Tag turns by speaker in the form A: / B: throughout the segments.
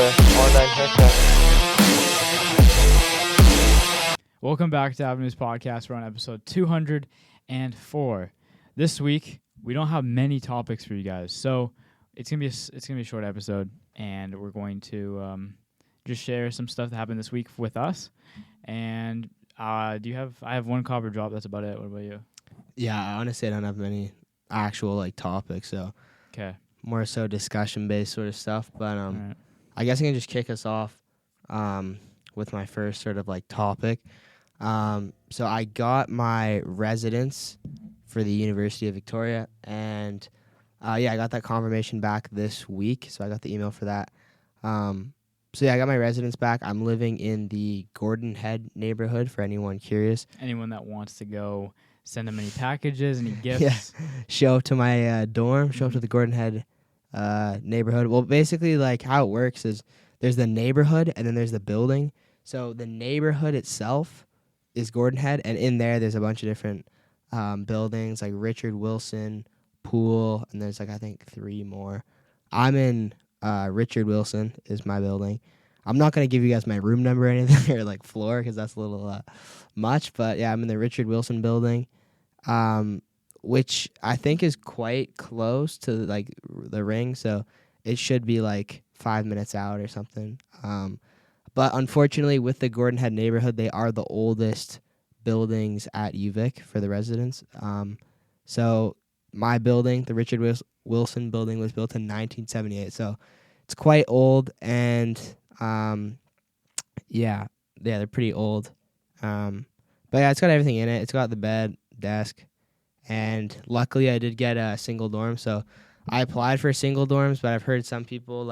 A: online haircut.
B: Welcome back to Avenues Podcast. We're on episode 204. This week, we don't have many topics for you guys, so it's gonna be a short episode, and we're going to just share some stuff that happened this week with us. And I have one copper drop. That's about it. What about you?
C: Yeah, honestly, I don't have many actual topics, so
B: Okay.
C: more so discussion based sort of stuff. But
B: Right.
C: I guess I can just kick us off with my first sort of topic. So I got my residence for the University of Victoria, and I got that confirmation back this week. So I got the email for that. I got my residence back. I'm living in the Gordon Head neighborhood. For anyone curious,
B: Anyone that wants to go, send them any packages, any gifts.
C: Yeah. Show up to my dorm. Show up to the Gordon Head neighborhood. Well, basically, how it works is there's the neighborhood and then there's the building. So the neighborhood itself is Gordon Head, and in there's a bunch of different buildings like Richard Wilson, Pool, and there's I think 3 more. I'm in Richard Wilson is my building. I'm not gonna give you guys my room number or anything or floor because that's a little much. But yeah, I'm in the Richard Wilson building, which I think is quite close to the ring. So it should be 5 minutes out or something. But unfortunately, with the Gordon Head neighborhood, they are the oldest buildings at UVic for the residents. So my building, the Richard Wilson building, was built in 1978. So it's quite old, and they're pretty old. But yeah, it's got everything in it. It's got the bed, desk, and luckily I did get a single dorm. So I applied for single dorms, but I've heard some people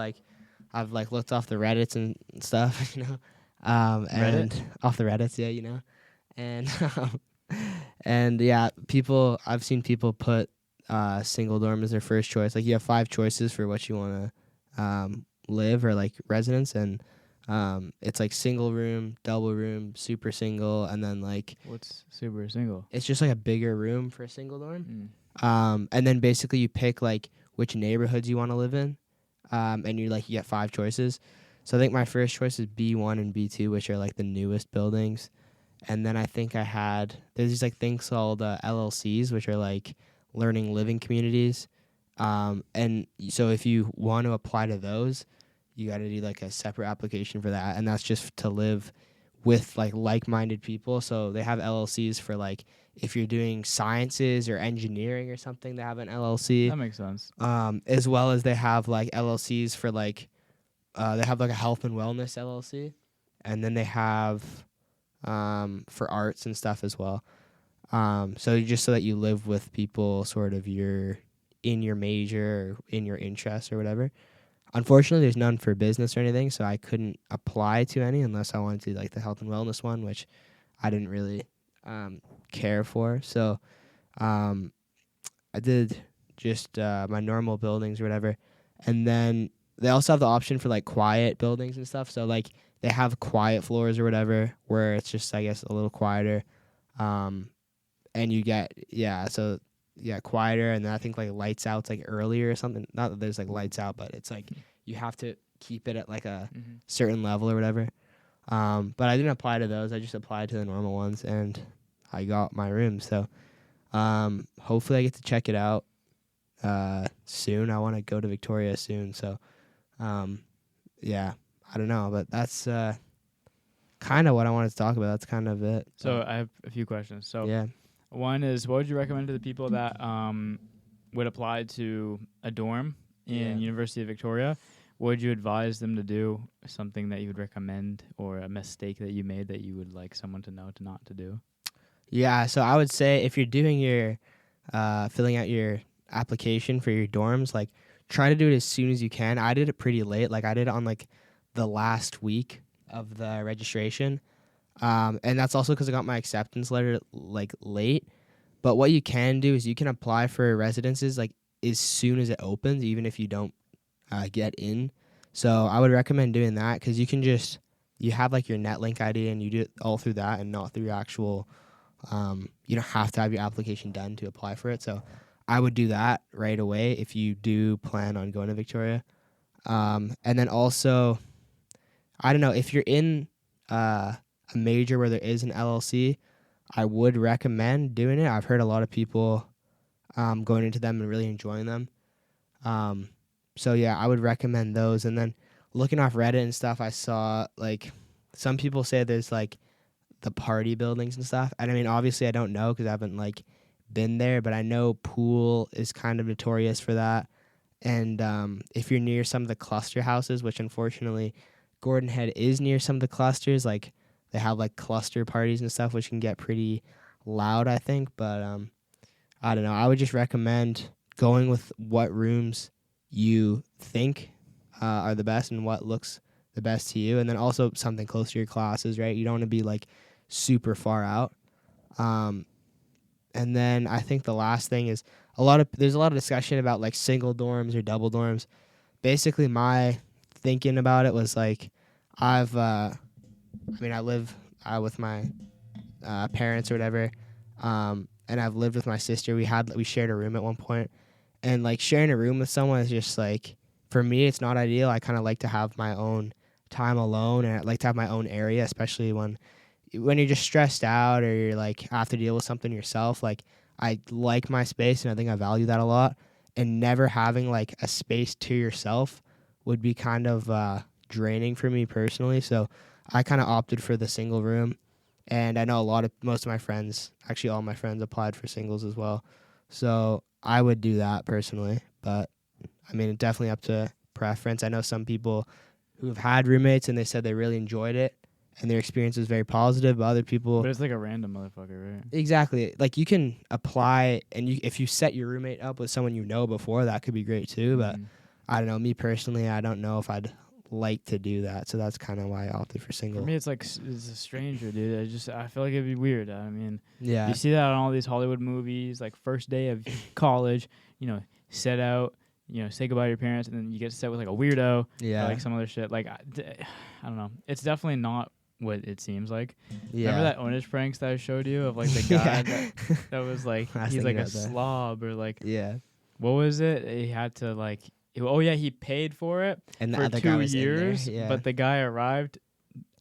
C: I've looked off the Reddits and stuff, and
B: Reddit?
C: off the Reddits, yeah, and and yeah, I've seen people put single dorm as their first choice. You have 5 choices for what you want to live or residence, and it's single room, double room, super single, and then
B: What's super single?
C: it's just a bigger room for a single dorm.
B: Mm.
C: And then basically you pick which neighborhoods you want to live in. And you get 5 choices. So I think my first choice is B1 and B2, which are the newest buildings. And then I think there's these things called LLCs, which are learning living communities. And so if you want to apply to those, you got to do a separate application for that. And that's just to live with like-minded people. So they have LLCs for if you're doing sciences or engineering or something, they have an LLC.
B: That makes sense.
C: As well as they have LLCs for they have a health and wellness LLC, and then they have for arts and stuff as well. So just so that you live with people sort of in your major or in your interests or whatever. Unfortunately, there's none for business or anything, so I couldn't apply to any unless I wanted to do the health and wellness one, which I didn't really care for. So I did just my normal buildings or whatever. And then they also have the option for quiet buildings and stuff. So they have quiet floors or whatever where it's just I guess a little quieter. And you get quieter, and then I think lights out's earlier or something. Not that there's lights out, but it's you have to keep it at a certain level or whatever. But I didn't apply to those. I just applied to the normal ones, and I got my room. So hopefully I get to check it out soon. I want to go to Victoria soon. So I don't know, but that's kind of what I wanted to talk about. That's kind of it.
B: So I have a few questions. So
C: yeah.
B: One is, what would you recommend to the people that would apply to a dorm in University of Victoria? What would you advise them to do? Something that you would recommend, or a mistake that you made that you would like someone to know to not to do?
C: Yeah, so I would say if you're doing your filling out your application for your dorms, try to do it as soon as you can. I did it pretty late. I did it on the last week of the registration. And that's also because I got my acceptance letter late. But what you can do is you can apply for residences as soon as it opens, even if you don't get in. So I would recommend doing that because you can you have your NetLink ID and you do it all through that and not through your actual. You don't have to have your application done to apply for it. So I would do that right away if you do plan on going to Victoria. And then also I don't know, if you're in a major where there is an LLC, I would recommend doing it. I've heard a lot of people going into them and really enjoying them. So yeah, I would recommend those. And then looking off Reddit and stuff, I saw like some people say there's like the party buildings and stuff. And I mean, obviously I don't know because I haven't like been there, but I know Pool is kind of notorious for that. And if you're near some of the cluster houses, which unfortunately Gordon Head is near some of the clusters, like they have like cluster parties and stuff, which can get pretty loud, I think. But I don't know. I would just recommend going with what rooms you think are the best and what looks the best to you. And then also something close to your classes, right? You don't want to be like super far out. And then I think the last thing is there's a lot of discussion about like single dorms or double dorms. Basically, my thinking about it was like I live with my parents or whatever, and I've lived with my sister. We shared a room at one point, and like sharing a room with someone is just like, for me, it's not ideal. I kind of like to have my own time alone, and I like to have my own area, especially when you're just stressed out or you're like have to deal with something yourself. Like I like my space, and I think I value that a lot. And never having like a space to yourself would be kind of draining for me personally. So I kind of opted for the single room. And I know most of my friends, actually all my friends, applied for singles as well. So I would do that personally. But I mean, it's definitely up to preference. I know some people who have had roommates and they said they really enjoyed it and their experience was very positive. But other people,
B: But it's like a random motherfucker, right?
C: exactly, like you can apply, and if you set your roommate up with someone you know before, that could be great too. But I don't know, me personally, I don't know if I'd like to do that. So that's kind of why I opted for single.
B: For me, it's like it's a stranger, dude. I feel like it'd be weird. I mean,
C: Yeah.
B: you see that on all these Hollywood movies, like first day of college, set out, say goodbye to your parents, and then you get to sit with like a weirdo,
C: Yeah.
B: or like some other shit. Like I don't know. It's definitely not what it seems like.
C: Yeah.
B: Remember that Onish pranks that I showed you of like the guy that was like he's like a slob or like
C: Yeah.
B: what was it? He had to like he paid for it
C: And the
B: for
C: other
B: 2
C: guy was
B: years,
C: in there. Yeah.
B: but the guy arrived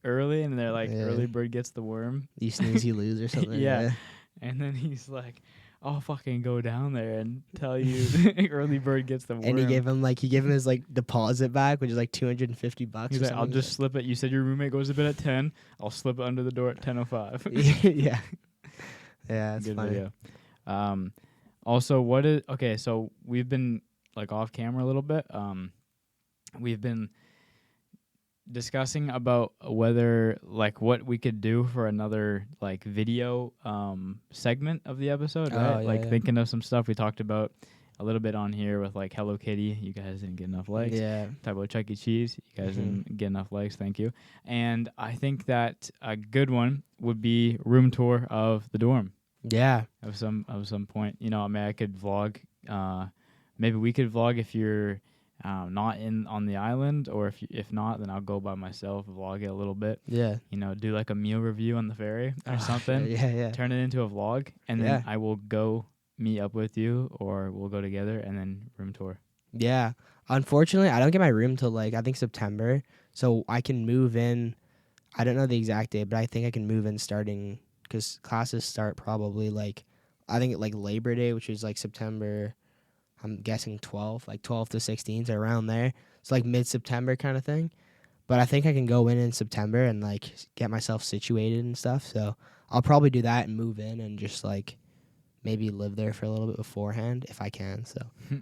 B: early and they're like
C: Yeah.
B: early bird gets the worm.
C: You snooze, you lose or something.
B: Yeah. And then he's like, I'll fucking go down there and tell you early bird gets the worm.
C: And he gave him his like deposit back, which is like $250.
B: He's like, I'll just slip it. You said your roommate goes to bed at 10. I'll slip it under the door at 10:05.
C: Yeah. Yeah, it's
B: Good
C: funny.
B: video. Also, so we've been like off camera a little bit. We've been discussing about whether like what we could do for another like video segment of the episode, right?
C: Yeah.
B: Thinking of some stuff we talked about a little bit on here with like Hello Kitty. You guys didn't get enough likes.
C: Yeah.
B: Talk about Chuck E. Cheese. You guys didn't get enough likes. Thank you. And I think that a good one would be room tour of the dorm.
C: Yeah.
B: Of some point. I mean, I could vlog. Maybe we could vlog if you're not on the island, or if not, then I'll go by myself, vlog it a little bit.
C: Yeah.
B: Do like a meal review on the ferry or something.
C: Yeah.
B: Turn it into a vlog, and then I will go meet up with you, or we'll go together and then room tour.
C: Yeah. Unfortunately, I don't get my room till like I think September, so I can move in. I don't know the exact date, but I think I can move in starting because classes start probably like I think like Labor Day, which is like September. I'm guessing 12 to 16, so around there. It's like mid-September kind of thing. But I think I can go in September and like get myself situated and stuff. So I'll probably do that and move in and just like maybe live there for a little bit beforehand if I can. So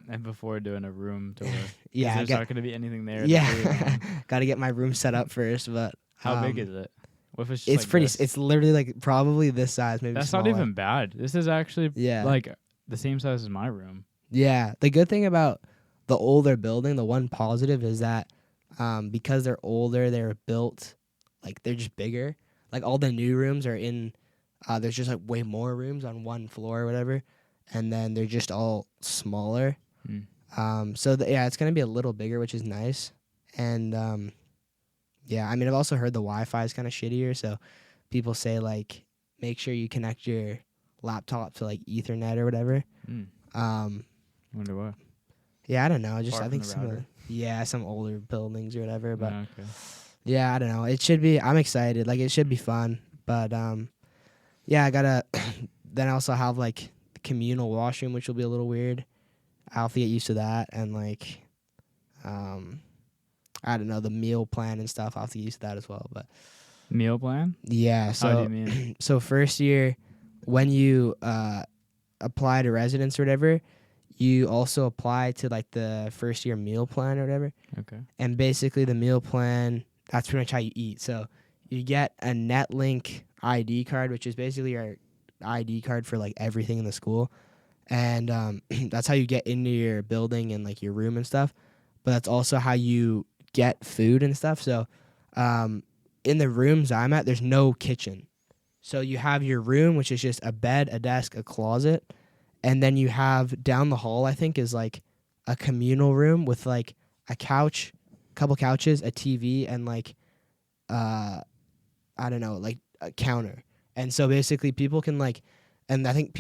B: and before doing a room tour,
C: yeah,
B: there's not going to be anything there.
C: Yeah, got to get my room set up first. But
B: how big is it? What if it's
C: it's
B: like
C: pretty.
B: This?
C: It's literally like probably this size, maybe.
B: That's
C: smaller.
B: not even bad. This is actually like the same size as my room.
C: Yeah, the good thing about the older building, the one positive is that because they're older, they're built like they're just bigger. Like all the new rooms are in. There's just like way more rooms on one floor or whatever, and then they're just all smaller. So it's gonna be a little bigger, which is nice. And I mean, I've also heard the Wi-Fi is kind of shittier, so people say like make sure you connect your laptop to like Ethernet or whatever.
B: Wonder why.
C: Yeah, I don't know.
B: I
C: think some older buildings or whatever. But Yeah, I don't know. It should be. I'm excited. Like, it should be fun. But yeah, I gotta. Then I also have like the communal washroom, which will be a little weird. I'll have to get used to that, and like, I don't know, the meal plan and stuff. I'll have to get used to that as well. But
B: Meal plan?
C: yeah,
B: How do you
C: so
B: mean?
C: so first year, when you apply to residence or whatever, you also apply to like the first year meal plan or whatever.
B: Okay.
C: And basically the meal plan, that's pretty much how you eat. So you get a NetLink ID card, which is basically your ID card for like everything in the school. And that's how you get into your building and like your room and stuff. But that's also how you get food and stuff. So in the rooms I'm at, there's no kitchen. So you have your room, which is just a bed, a desk, a closet. And then you have down the hall, I think, is like a communal room with like a couch, a couple couches, a TV, and like, I don't know, like a counter. And so basically people can like, and I think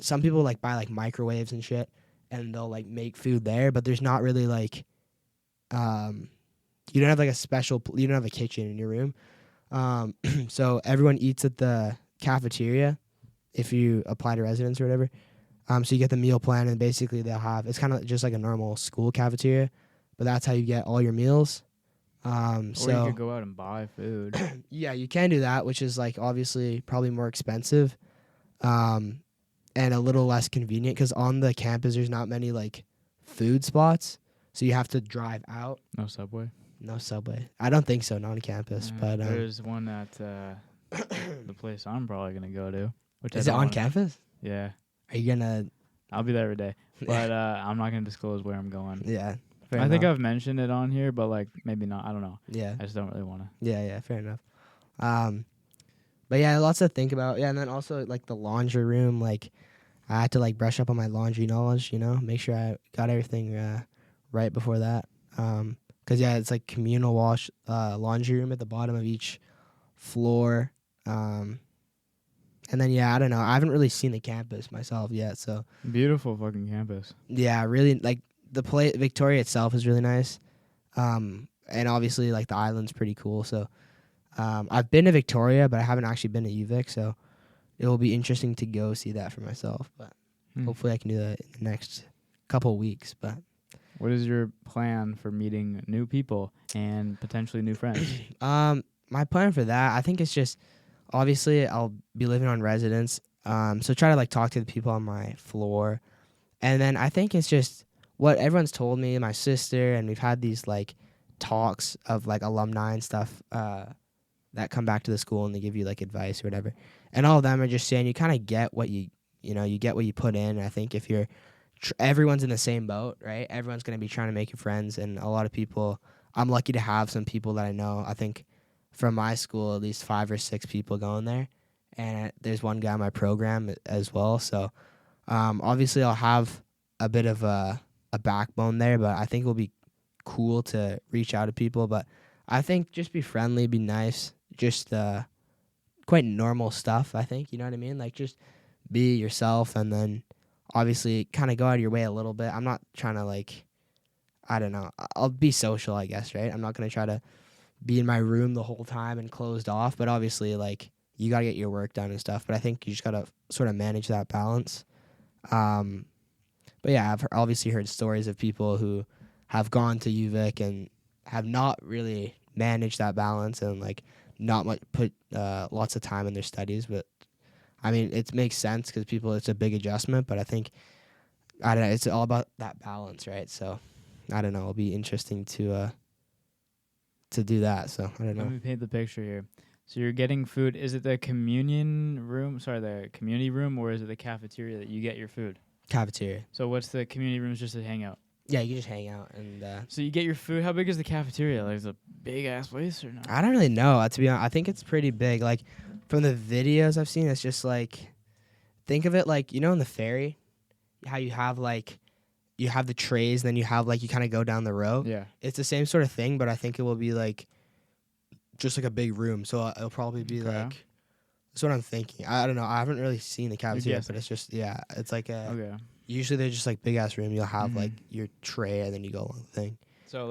C: some people like buy like microwaves and shit and they'll like make food there, but there's not really like, you don't have like you don't have a kitchen in your room. So everyone eats at the cafeteria if you apply to residence or whatever. So you get the meal plan, and basically it's kind of just like a normal school cafeteria, but that's how you get all your meals.
B: Or you could go out and buy food.
C: Yeah, you can do that, which is like obviously probably more expensive, and a little less convenient because on the campus there's not many like food spots, so you have to drive out.
B: No Subway?
C: No Subway. I don't think so, not on campus. But
B: there's one at the place I'm probably going to go to. Which
C: is it on campus?
B: Yeah.
C: Are you gonna?
B: I'll be there every day. But I'm not going to disclose where I'm going.
C: Yeah.
B: I think I've mentioned it on here, but like maybe not. I don't know.
C: Yeah.
B: I just don't really want to.
C: Yeah, fair enough. But yeah, lots to think about. Yeah, and then also like the laundry room, like I had to like brush up on my laundry knowledge, make sure I got everything right before that. 'Cause yeah, it's like communal laundry room at the bottom of each floor. And then yeah, I don't know. I haven't really seen the campus myself yet, so
B: Beautiful fucking campus.
C: yeah, really like the Victoria itself is really nice. And obviously like the island's pretty cool, so I've been to Victoria, but I haven't actually been to UVic, so it will be interesting to go see that for myself. But hopefully I can do that in the next couple weeks. But
B: what is your plan for meeting new people and potentially new friends?
C: My plan for that, I think it's just obviously I'll be living on residence, so try to like talk to the people on my floor, and then I think it's just what everyone's told me, my sister, and we've had these like talks of like alumni and stuff that come back to the school and they give you like advice or whatever, and all of them are just saying you kind of get what you get what you put in. And I think if you're everyone's in the same boat, right? Everyone's gonna be trying to make you friends, and a lot of people. I'm lucky to have some people that I know. I think from my school, at least 5 or 6 people going there, and there's one guy in my program as well. So obviously I'll have a bit of a backbone there, but I think it'll be cool to reach out to people. But I think just be friendly, be nice, just quite normal stuff. I think, you know what I mean? Like just be yourself, and then obviously kind of go out of your way a little bit. I'm not trying to like, I don't know. I'll be social, I guess, right? I'm not going to try to be in my room the whole time and closed off, but obviously like you got to get your work done and stuff. But I think you just got to sort of manage that balance. But yeah, I've obviously heard stories of people who have gone to UVic and have not really managed that balance and like not much put lots of time in their studies. But I mean, it makes sense because it's a big adjustment. But I think I don't know. It's all about that balance, right? So I don't know. It'll be interesting to do that. So I don't know.
B: Let me paint the picture here. So you're getting food. Is it the community room, or is it the cafeteria that you get your food?
C: Cafeteria.
B: So what's the community room? Is just to hang out?
C: Yeah, you can just hang out and.
B: So you get your food. How big is the cafeteria? Like, is it a big ass place or not?
C: I don't really know. To be honest, I think it's pretty big. Like from the videos I've seen, it's just like, think of it like in the ferry, how you have like, you have the trays, then you have like you kind of go down the row.
B: Yeah,
C: it's the same sort of thing, but I think it will be like, just like a big room. So it'll probably be like. That's what I'm thinking. I don't know. I haven't really seen the cafeteria, but it's just it's like a.
B: Okay.
C: Usually they're just like big ass room. You'll have like your tray and then you go along the thing.
B: So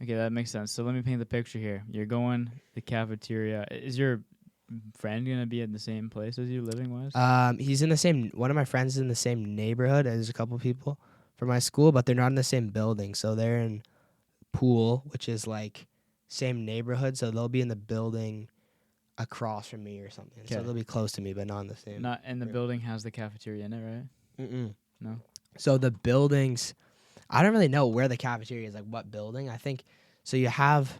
B: Okay, that makes sense. So let me paint the picture here. You're going the cafeteria. Is your friend gonna be in the same place as you, living wise?
C: He's in the same. One of my friends is in the same neighborhood as a couple people from my school, but they're not in the same building. So they're in Pool, which is like same neighborhood. So they'll be in the building across from me or something. So
B: 'Kay.
C: they'll be close to me, but not in the same.
B: Not and the
C: room.
B: building has the cafeteria in it, right?
C: Mm-mm.
B: No.
C: So the buildings, I don't really know where the cafeteria is, like what building. I think so. You have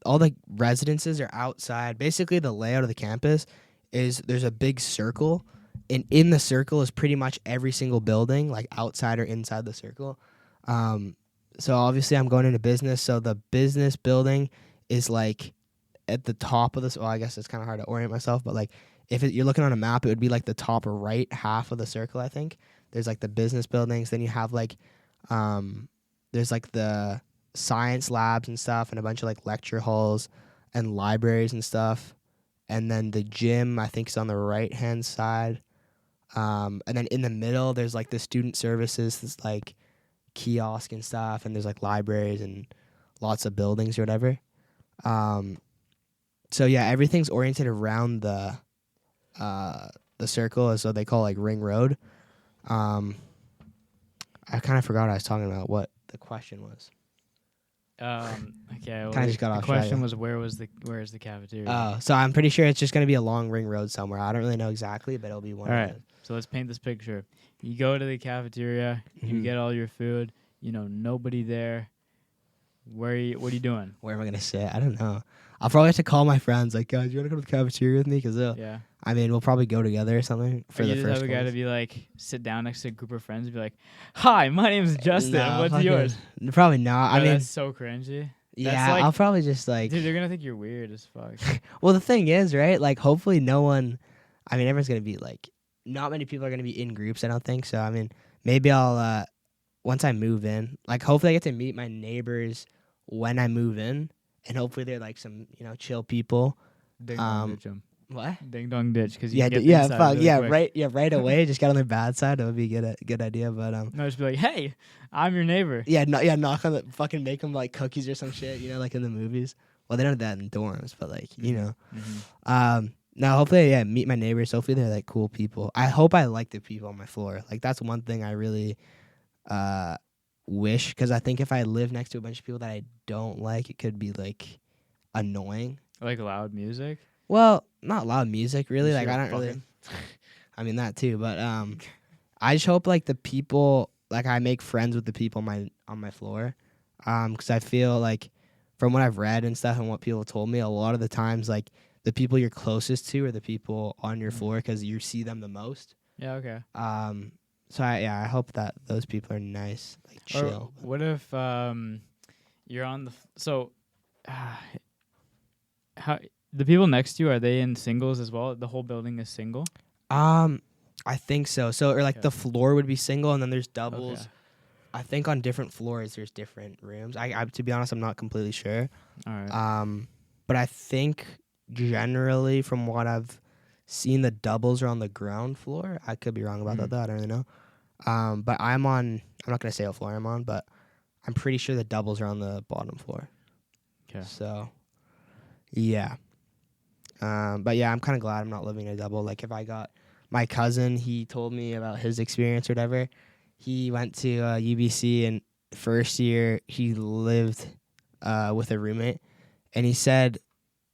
C: all the residences are outside. Basically, the layout of the campus is there's a big circle, and in the circle is pretty much every single building, like outside or inside the circle. So obviously, I'm going into business. So the business building is like at the top of this. Well, I guess it's kind of hard to orient myself, but like if you're looking on a map, it would be like the top right half of the circle. I think there's like the business buildings. Then you have like there's like the science labs and stuff, and a bunch of like lecture halls and libraries and stuff. And then the gym, I think, is on the right hand side. And then in the middle, there's like the student services, this like kiosk and stuff, and there's like libraries and lots of buildings or whatever. So yeah, everything's oriented around the circle, so they call like Ring Road. I kind of forgot what I was talking about. What the question was?
B: Okay. Well,
C: Kinda just got
B: the
C: off track.
B: question was where is the cafeteria?
C: Oh, so I'm pretty sure it's just gonna be along Ring Road somewhere. I don't really know exactly, but it'll be one.
B: All
C: of
B: right.
C: those.
B: So let's paint this picture. You go to the cafeteria. You
C: Mhm.
B: get all your food. Nobody there. What are you doing?
C: Where am I gonna sit? I don't know. I'll probably have to call my friends. Like, guys, you wanna go to the cafeteria with me? Because
B: Yeah.
C: I mean, we'll probably go together or something for
B: Or
C: the
B: you just
C: first
B: have a guy
C: ones.
B: to be like, sit down next to a group of friends and be like, "Hi, my name's Justin.
C: No,
B: What's
C: fucking-
B: yours?"
C: Probably not. I
B: No,
C: mean,
B: that's so cringy.
C: yeah,
B: like-
C: I'll probably just like.
B: Dude, they're gonna think you're weird as fuck.
C: Well, the thing is, right? Like, hopefully, no one. I mean, everyone's gonna be like, not many people are gonna be in groups. I don't think so. I mean, maybe I'll once I move in. Like, hopefully, I get to meet my neighbors when I move in, and hopefully, they're like some chill people.
B: Ding dong ditch 'em.
C: What?
B: Ding dong ditch because you
C: Yeah,
B: can get
C: yeah,
B: inside
C: fuck,
B: really
C: yeah,
B: quick.
C: right, yeah, right away. Just get on their bad side. That would be a good idea. But
B: No, just be like, "Hey, I'm your neighbor."
C: yeah, knock on the fucking make them like cookies or some shit. Like in the movies. Well, they don't do that in dorms, but like
B: Mhm.
C: Now hopefully, yeah, meet my neighbors. Hopefully, they're like cool people. I hope I like the people on my floor. Like that's one thing I really wish, because I think if I live next to a bunch of people that I don't like, it could be like annoying.
B: Like loud music.
C: Well, not loud music, really.
B: Just
C: Like
B: hear
C: I don't really.
B: fucking-
C: I mean that too, but I just hope like the people, like I make friends with the people on my floor, because I feel like from what I've read and stuff and what people told me, a lot of the times like the people you're closest to are the people on your floor because you see them the most.
B: Yeah. Okay.
C: So I hope that those people are nice, like
B: Or
C: chill.
B: what if you're on the how the people next to you, are they in singles as well? The whole building is single.
C: I think so. So or like
B: Okay.
C: the floor would be single, and then there's doubles.
B: Okay.
C: I think on different floors there's different rooms. I to be honest, I'm not completely sure.
B: All right.
C: But I think generally from what I've seen, the doubles are on the ground floor. I could be wrong about that though. I don't really know. But I'm not gonna say what floor I'm on, but I'm pretty sure the doubles are on the bottom floor.
B: Okay.
C: So yeah. But yeah, I'm kind of glad I'm not living in a double. Like if I got my cousin, he told me about his experience or whatever. He went to UBC, and first year he lived with a roommate, and he said,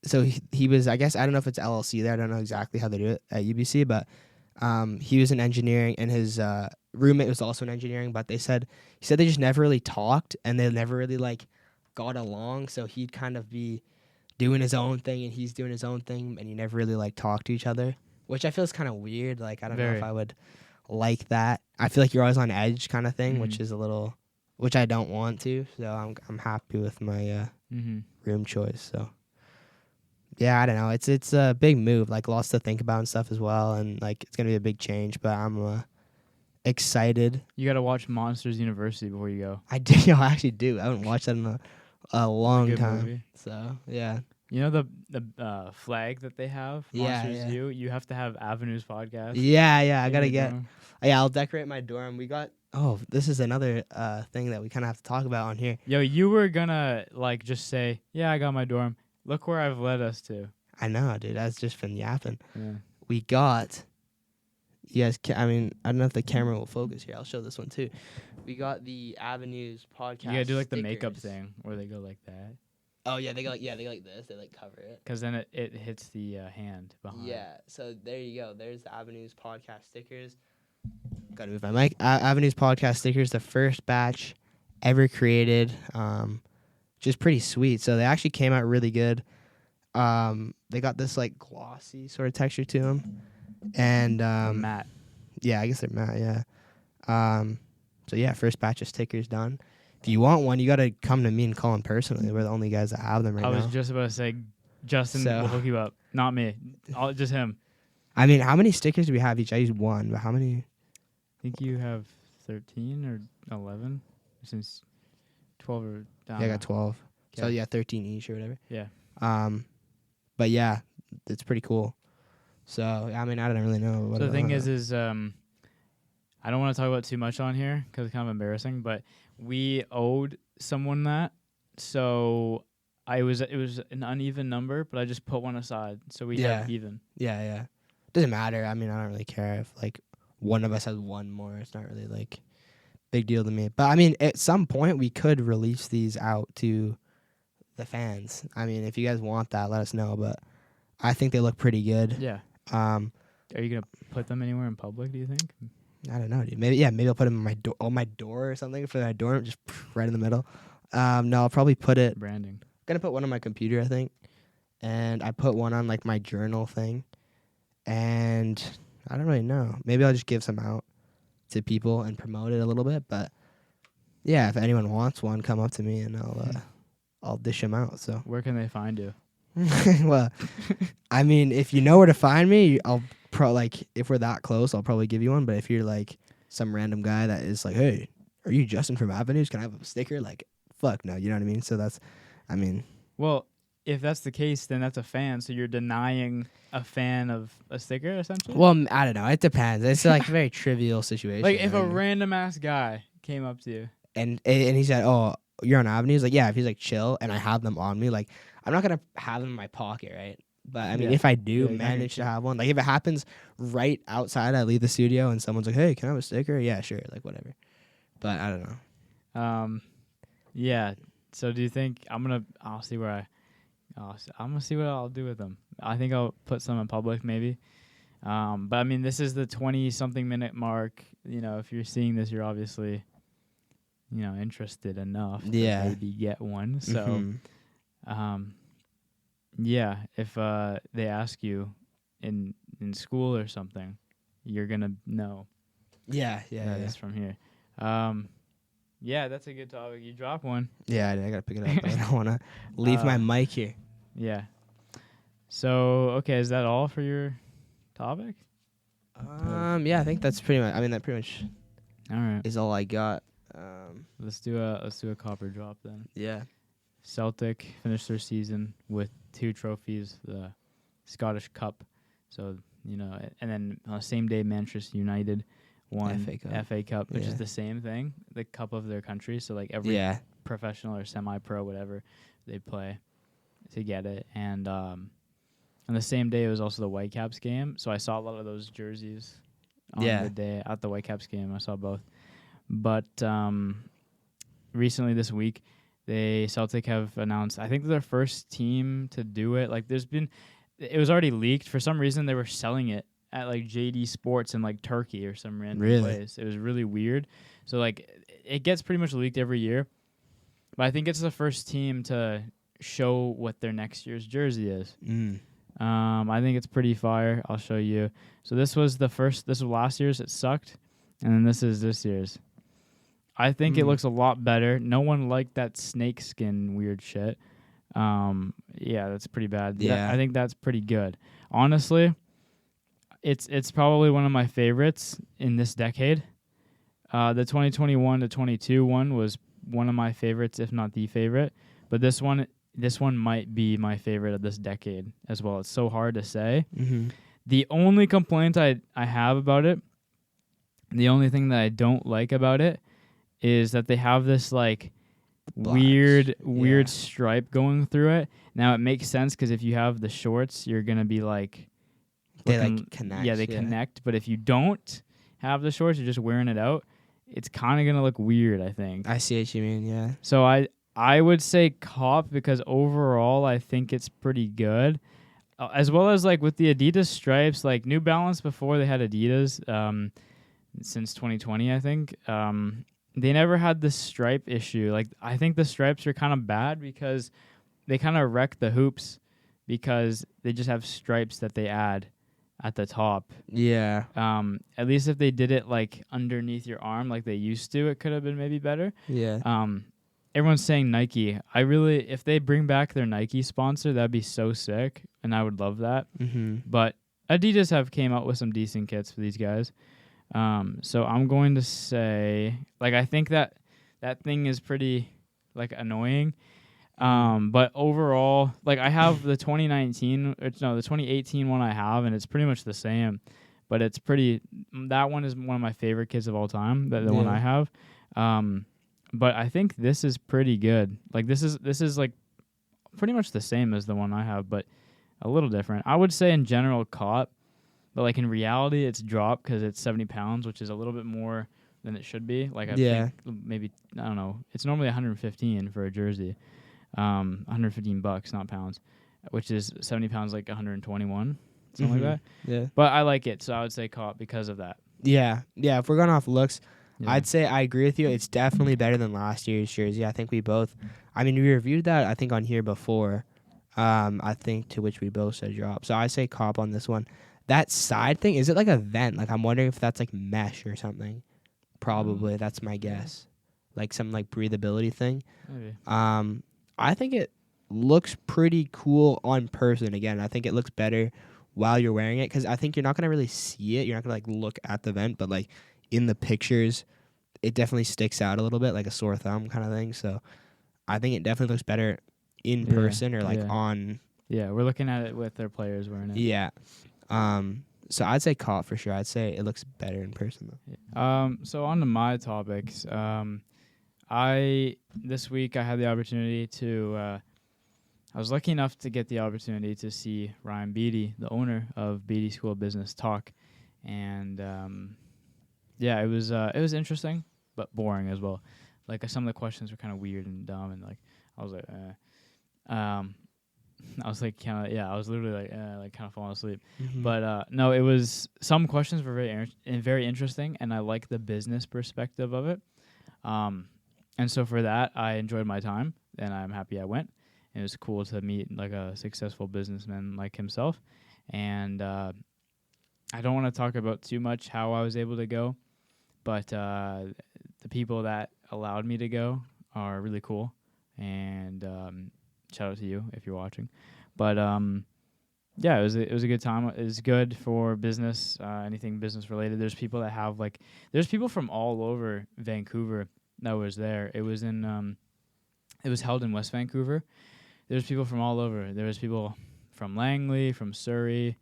C: so he was, I guess, I don't know if it's LLC there. I don't know exactly how they do it at UBC, but he was in engineering, and his roommate was also in engineering, but he said they just never really talked, and they never really like got along. So he'd kind of be doing his own thing, and he's doing his own thing, and you never really like talk to each other, which I feel is kind of weird. Like I don't know if
B: Very.
C: I would like that. I feel like you're always on edge kind of thing, which
B: Mhm.
C: is a little, which I don't want to. So I'm happy with my
B: Mm-hmm.
C: room choice. So yeah, I don't know. It's a big move, like lots to think about and stuff as well, and like it's gonna be a big change. But I'm excited.
B: You got to watch Monsters University before you go.
C: I actually do. I haven't watched that in a long
B: Good
C: time.
B: movie.
C: So yeah,
B: You know the flag that they have,
C: Yeah,
B: Monsters
C: yeah.
B: U. You have to have Avenues podcast.
C: Yeah, I
B: in
C: gotta
B: your
C: get.
B: dorm.
C: Yeah, I'll decorate my dorm. We got. Oh, this is another thing that we kind of have to talk about on here.
B: Yo, you were gonna like just say, yeah, I got my dorm. Look where I've led us to.
C: I know, dude. I've just been yapping.
B: Yeah.
C: We got. You guys, I mean, I don't know if the camera will focus here. I'll show this one too. We got the Avenues podcast.
B: You gotta do like the makeup
C: stickers.
B: thing where they go like that,
C: Oh yeah, they go like this. They like cover it.
B: because then it hits the hand behind.
C: Yeah. So there you go. There's the Avenues podcast stickers. Gotta move my mic. Avenues podcast stickers, the first batch ever created. Just pretty sweet. So they actually came out really good. They got this like glossy sort of texture to them, and
B: Matt.
C: yeah, I guess they're matte. Yeah. So yeah, first batch of stickers done. If you want one, you gotta come to me and Colin personally. We're the only guys that have them right
B: I
C: now.
B: was just about to say, Justin
C: So-
B: will hook you up, not me. Just him.
C: I mean, how many stickers do we have each? I use one, but how many?
B: I think you have 13 or 11 since 12 or down.
C: Yeah, I got 12. So
B: Okay.
C: yeah, 13 each or whatever.
B: Yeah.
C: But yeah, it's pretty cool. So I mean, I don't really know. What
B: So the thing is I don't want to talk about too much on here because it's kind of embarrassing, but we owed someone that. So it was an uneven number, but I just put one aside. So we have even.
C: yeah. Doesn't matter. I mean, I don't really care if like one of us has one more. It's not really like big deal to me. But I mean, at some point we could release these out to the fans. I mean, if you guys want that, let us know. But I think they look pretty good.
B: Yeah. Are you going to put them anywhere in public, do you think?
C: I don't know, dude. Maybe I'll put them on my door or something for my dorm, just right in the middle. No, I'll probably put it.
B: Branding.
C: I'm gonna put one on my computer, I think, and I put one on like my journal thing, and I don't really know. Maybe I'll just give some out to people and promote it a little bit. But yeah, if anyone wants one, come up to me and I'll dish them out. So
B: Where can they find you?
C: well, I mean, if you know where to find me, I'll if we're that close, I'll probably give you one. But if you're like some random guy that is like, hey, are you Justin from Avenues? Can I have a sticker? Like, fuck no, you know what I mean? So I mean,
B: Well, if that's the case, then that's a fan. So you're denying a fan of a sticker, essentially?
C: well, I don't know. It depends. It's like a very trivial situation.
B: Like if a
C: right?
B: random ass guy came up to you.
C: and he said, oh, you're on Avenues? Like, yeah, if he's like chill and I have them on me, like, I'm not going to have them in my pocket, right? But I mean,
B: Yeah.
C: if I do
B: Yeah,
C: manage to have one, like if it happens right outside, I leave the studio and someone's like, hey, can I have a sticker? Yeah, sure. Like, whatever. But I don't know.
B: Yeah. So do you think I'll see where I'm gonna see what I'll do with them. I think I'll put some in public maybe. But I mean, this is the 20-something minute mark. You know, if you're seeing this, you're obviously, interested enough to
C: Yeah.
B: maybe get one. So,
C: Mhm.
B: yeah, if they ask you in school or something, you're gonna know
C: Yeah.
B: that it's from here. Yeah, that's a good topic. You drop one.
C: Yeah, I got to pick it up. I don't want to leave my mic here.
B: Yeah. So, okay, is that all for your topic?
C: Yeah, I think that's pretty much, that pretty much
B: All right.
C: is all I got.
B: Let's do a copper drop then.
C: Yeah.
B: Celtic finished their season with 2 trophies, the Scottish Cup. So, and then on the same day, Manchester United won
C: FA Cup.
B: which
C: Yeah.
B: is the same thing, the cup of their country. So, like every professional or semi-pro, whatever, they play to get it. And on the same day, it was also the Whitecaps game. So I saw a lot of those jerseys on the day at the Whitecaps game. I saw both. But recently this week, Celtic have announced, I think they're their first team to do it. Like it was already leaked. For some reason, they were selling it at like JD Sports in like Turkey or some random place. It was really weird. So like it gets pretty much leaked every year. But I think it's the first team to show what their next year's jersey is. I think it's pretty fire. I'll show you. So this was last year's. It sucked. And then this is this year's. I think it looks a lot better. No one liked that snake skin weird shit. Yeah, that's pretty bad.
C: Yeah.
B: I think that's pretty good. Honestly, it's probably one of my favorites in this decade. The 2021 to 22 one was one of my favorites, if not the favorite. But this one this one might be my favorite of this decade as well. It's so hard to say.
C: Mm-hmm.
B: The only complaint I have about it, the only thing that I don't like about it, is that they have this like weird
C: Yeah.
B: stripe going through it. Now it makes sense because if you have the shorts, you're gonna be like
C: They
B: looking-
C: like connect.
B: Yeah, they connect. But if you don't have the shorts, you're just wearing it out. It's kind of gonna look weird, I think.
C: I see what you mean. Yeah.
B: So I would say cop because overall I think it's pretty good. As well as like with the Adidas stripes, like New Balance before they had Adidas, since 2020, I think. They never had the stripe issue. Like I think the stripes are kind of bad because they kind of wreck the hoops because they just have stripes that they add at the top.
C: Yeah.
B: At least if they did it like underneath your arm like they used to, it could have been maybe better.
C: Yeah.
B: Everyone's saying Nike. If they bring back their Nike sponsor, that'd be so sick, and I would love that.
C: Mm-hmm.
B: But Adidas have came out with some decent kits for these guys. So I'm going to say, like, I think that thing is pretty like annoying. But overall, like I have the 2018 one I have, and it's pretty much the same. But it's pretty. That one is one of my favorite kits of all time. The one I have. But I think this is pretty good. Like this is like pretty much the same as the one I have, but a little different. I would say in general caught, but like in reality it's dropped because it's 70 pounds, which is a little bit more than it should be. Like I think maybe, I don't know. It's normally 115 for a jersey, $115, not pounds, which is 70 pounds like 121, something like that.
C: Yeah.
B: But I like it, so I would say caught because of that.
C: Yeah. Yeah. If we're going off looks,
B: Yeah.
C: I'd say I agree with you. It's definitely better than last year's jersey. I think we both. I mean, we reviewed that I think on here before. I think to which we both said drop. So I say cop on this one. That side thing, is it like a vent? Like I'm wondering if that's like mesh or something. Probably. That's my guess. Like some like breathability thing.
B: Maybe.
C: I think it looks pretty cool on person. Again, I think it looks better while you're wearing it because I think you're not gonna really see it. You're not gonna like look at the vent, but like in the pictures, it definitely sticks out a little bit, like a sore thumb kind of thing. So I think it definitely looks better in person or like on.
B: Yeah, we're looking at it with their players wearing it.
C: Yeah. So I'd say caught for sure. I'd say it looks better in person though.
B: So on to my topics. This week I had the opportunity to. I was lucky enough to get the opportunity to see Ryan Beedie, the owner of Beedie School of Business, talk, and it was interesting but boring as well. Like some of the questions were kind of weird and dumb, and like I was like, I was like I was literally like kind of falling asleep.
C: Mm-hmm.
B: But no, it was some questions were very interesting, and I like the business perspective of it. And so for that, I enjoyed my time, and I'm happy I went. It was cool to meet like a successful businessman like himself, and I don't want to talk about too much how I was able to go, but the people that allowed me to go are really cool, and shout out to you if you're watching. But it was a good time. It was good for business, anything business related. There's people that have there's people from all over Vancouver that was there. It was it was held in West Vancouver. There's people from all over. There was people from Langley, from Surrey,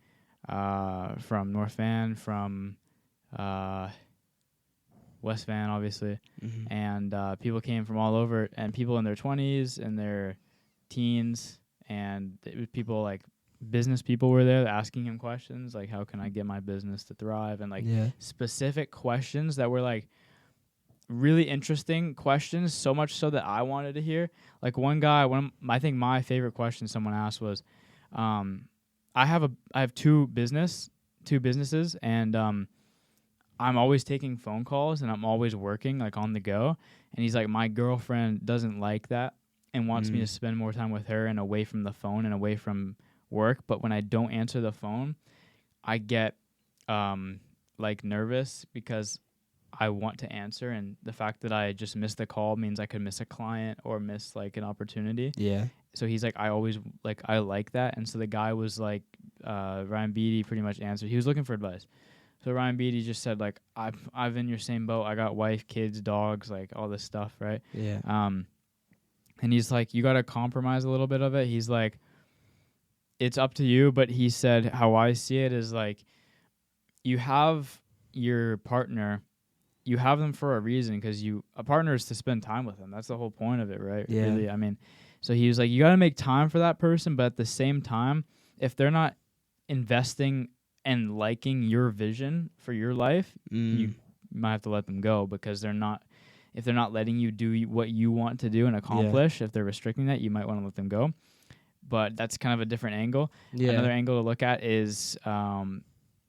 B: from North Van, from West Van, obviously,
C: Mm-hmm.
B: and people came from all over, and people in their 20s and their teens, and it was people like business people were there asking him questions like, how can I get my business to thrive, and like specific questions that were like really interesting questions, so much so that I wanted to hear. Like one guy, I think my favorite question someone asked was, I have two businesses, and I'm always taking phone calls and I'm always working like on the go. And he's like, my girlfriend doesn't like that and wants me to spend more time with her and away from the phone and away from work. But when I don't answer the phone, I get like nervous because I want to answer, and the fact that I just missed the call means I could miss a client or miss like an opportunity.
C: Yeah.
B: So he's like, I like that. And so the guy was like, Ryan Beatty pretty much answered. He was looking for advice. So Ryan Beatty just said like, I'm in your same boat. I got wife, kids, dogs, like all this stuff, right?
C: Yeah.
B: And he's like, you got to compromise a little bit of it. He's like, it's up to you. But he said, how I see it is like, you have your partner, you have them for a reason, because a partner is to spend time with them. That's the whole point of it, right?
C: Yeah.
B: Really, I mean, so he was like, you got to make time for that person, but at the same time, if they're not investing and liking your vision for your life, you might have to let them go, because if they're not letting you do what you want to do and accomplish, if they're restricting that, you might want to let them go. But that's kind of a different angle.
C: Yeah.
B: Another angle to look at is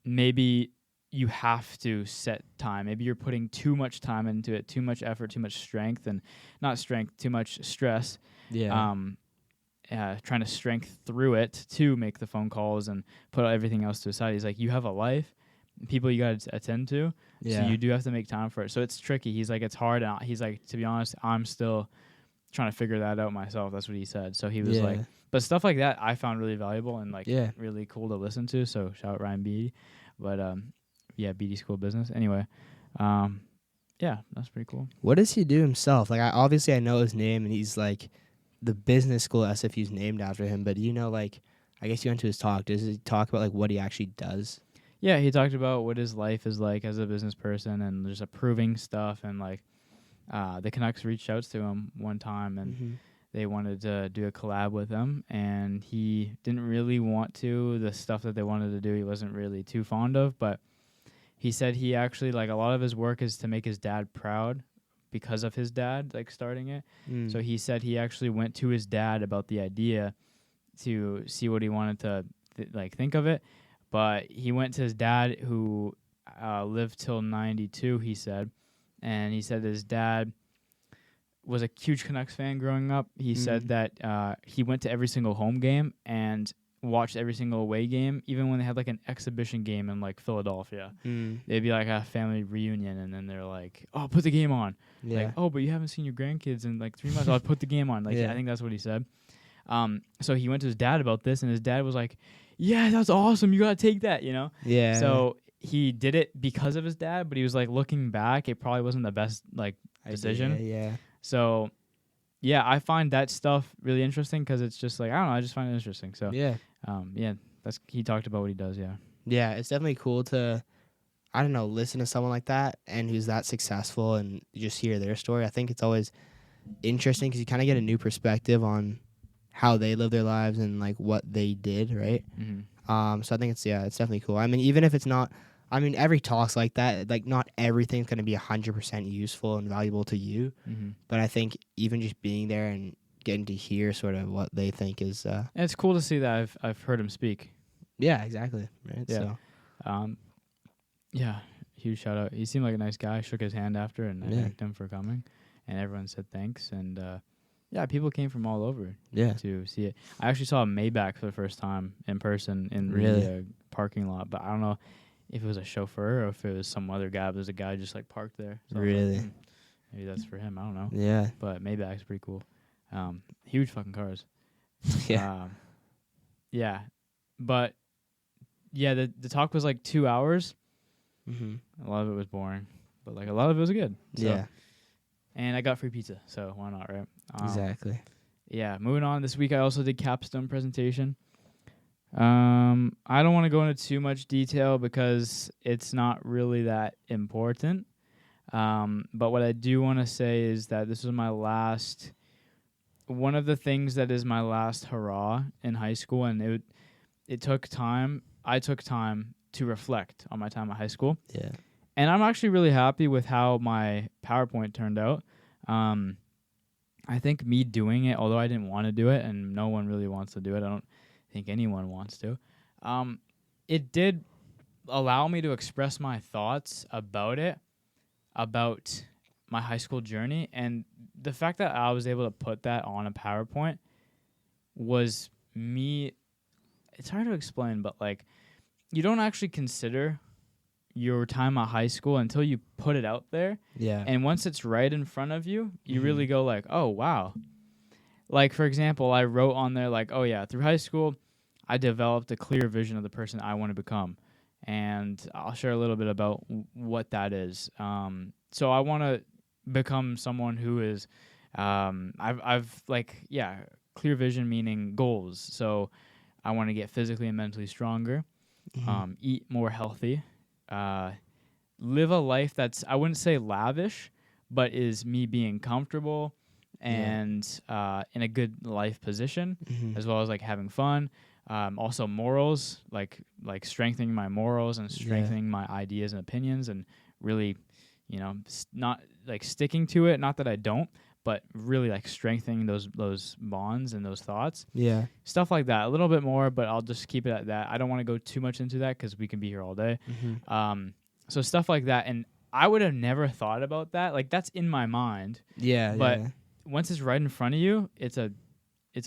B: maybe you have to set time. Maybe you're putting too much time into it, too much effort, too much strength, and not strength, too much stress.
C: Yeah.
B: Trying to strength through it to make the phone calls and put everything else to the side. He's like, you have a life, people you got to attend to, so you do have to make time for it. So it's tricky. He's like, it's hard. And he's like, to be honest, I'm still trying to figure that out myself. That's what he said. So he was like, but stuff like that I found really valuable and like really cool to listen to. So shout out Ryan Beedie. But Beedie School of Business. Anyway, that's pretty cool.
C: What does he do himself? Like, I know his name, and he's like the business school at SFU's named after him. But like, I guess you went to his talk. Does he talk about like what he actually does?
B: Yeah, he talked about what his life is like as a business person and just approving stuff. And like, the Canucks reached out to him one time, and they wanted to do a collab with him, and he didn't really want to. The stuff that they wanted to do, he wasn't really too fond of, but he said he actually, like, a lot of his work is to make his dad proud because of his dad, like, starting it. So he said he actually went to his dad about the idea to see what he wanted to, think of it. But he went to his dad, who lived till 92, he said. And he said his dad was a huge Canucks fan growing up. He said that he went to every single home game and watched every single away game, even when they had like an exhibition game in like Philadelphia. They'd be like a family reunion, and then they're like, "Oh, put the game on."
C: Yeah.
B: Like, "Oh, but you haven't seen your grandkids in like 3 months. I'll put the game on." Like, I think that's what he said. So he went to his dad about this, and his dad was like, "Yeah, that's awesome. You gotta take that," you know.
C: Yeah.
B: So he did it because of his dad, but he was like, looking back, it probably wasn't the best like decision.
C: Yeah.
B: So, yeah, I find that stuff really interesting because it's just like, I don't know, I just find it interesting. So, he talked about what he does. Yeah.
C: Yeah, it's definitely cool to, I don't know, listen to someone like that and who's that successful and just hear their story. I think it's always interesting because you kind of get a new perspective on how they live their lives and like what they did, right? So I think it's definitely cool. I mean, even if it's not, every talk's like that. Like, not everything's going to be 100% useful and valuable to you. But I think even just being there and getting to hear sort of what they think is...
B: and it's cool to see that I've heard him speak.
C: Yeah, exactly. Right.
B: Yeah.
C: So.
B: Huge shout out. He seemed like a nice guy. I shook his hand after, and I thanked him for coming. And everyone said thanks. And, people came from all over to see it. I actually saw a Maybach for the first time in person in the parking lot. But I don't know if it was a chauffeur or if it was some other guy. But there's a guy just like parked there. So
C: really?
B: Like, maybe that's for him. I don't know.
C: Yeah.
B: But Maybach's pretty cool. Huge fucking cars. But the talk was like 2 hours. A lot of it was boring, but like a lot of it was good. So, and I got free pizza, so why not, right?
C: Exactly.
B: Yeah. Moving on. This week I also did Capstone presentation. I don't want to go into too much detail because it's not really that important. But what I do want to say is that this was my last. One of the things that is my last hurrah in high school, and it took time. I took time to reflect on my time at high school.
C: Yeah.
B: And I'm actually really happy with how my PowerPoint turned out. I think me doing it, although I didn't want to do it, and no one really wants to do it, I don't think anyone wants to, it did allow me to express my thoughts about it, about my high school journey. And the fact that I was able to put that on a PowerPoint was me. It's hard to explain, but like, you don't actually consider your time at high school until you put it out there.
C: Yeah.
B: And once it's right in front of you, you really go like, oh, wow. Like, for example, I wrote on there like, oh, yeah, through high school, I developed a clear vision of the person I want to become. And I'll share a little bit about what that is. So I want to become someone who is I've like, clear vision meaning goals. So I want to get physically and mentally stronger, eat more healthy, live a life that's, I wouldn't say lavish, but is me being comfortable and in a good life position, as well as like having fun. Also morals, like strengthening my morals and strengthening my ideas and opinions, and really, not like sticking to it. Not that I don't, but really like strengthening those bonds and those thoughts.
C: Yeah.
B: Stuff like that. A little bit more, but I'll just keep it at that. I don't want to go too much into that because we can be here all day. So stuff like that, and I would have never thought about that. Like that's in my mind.
C: Yeah.
B: But once it's right in front of you, it's a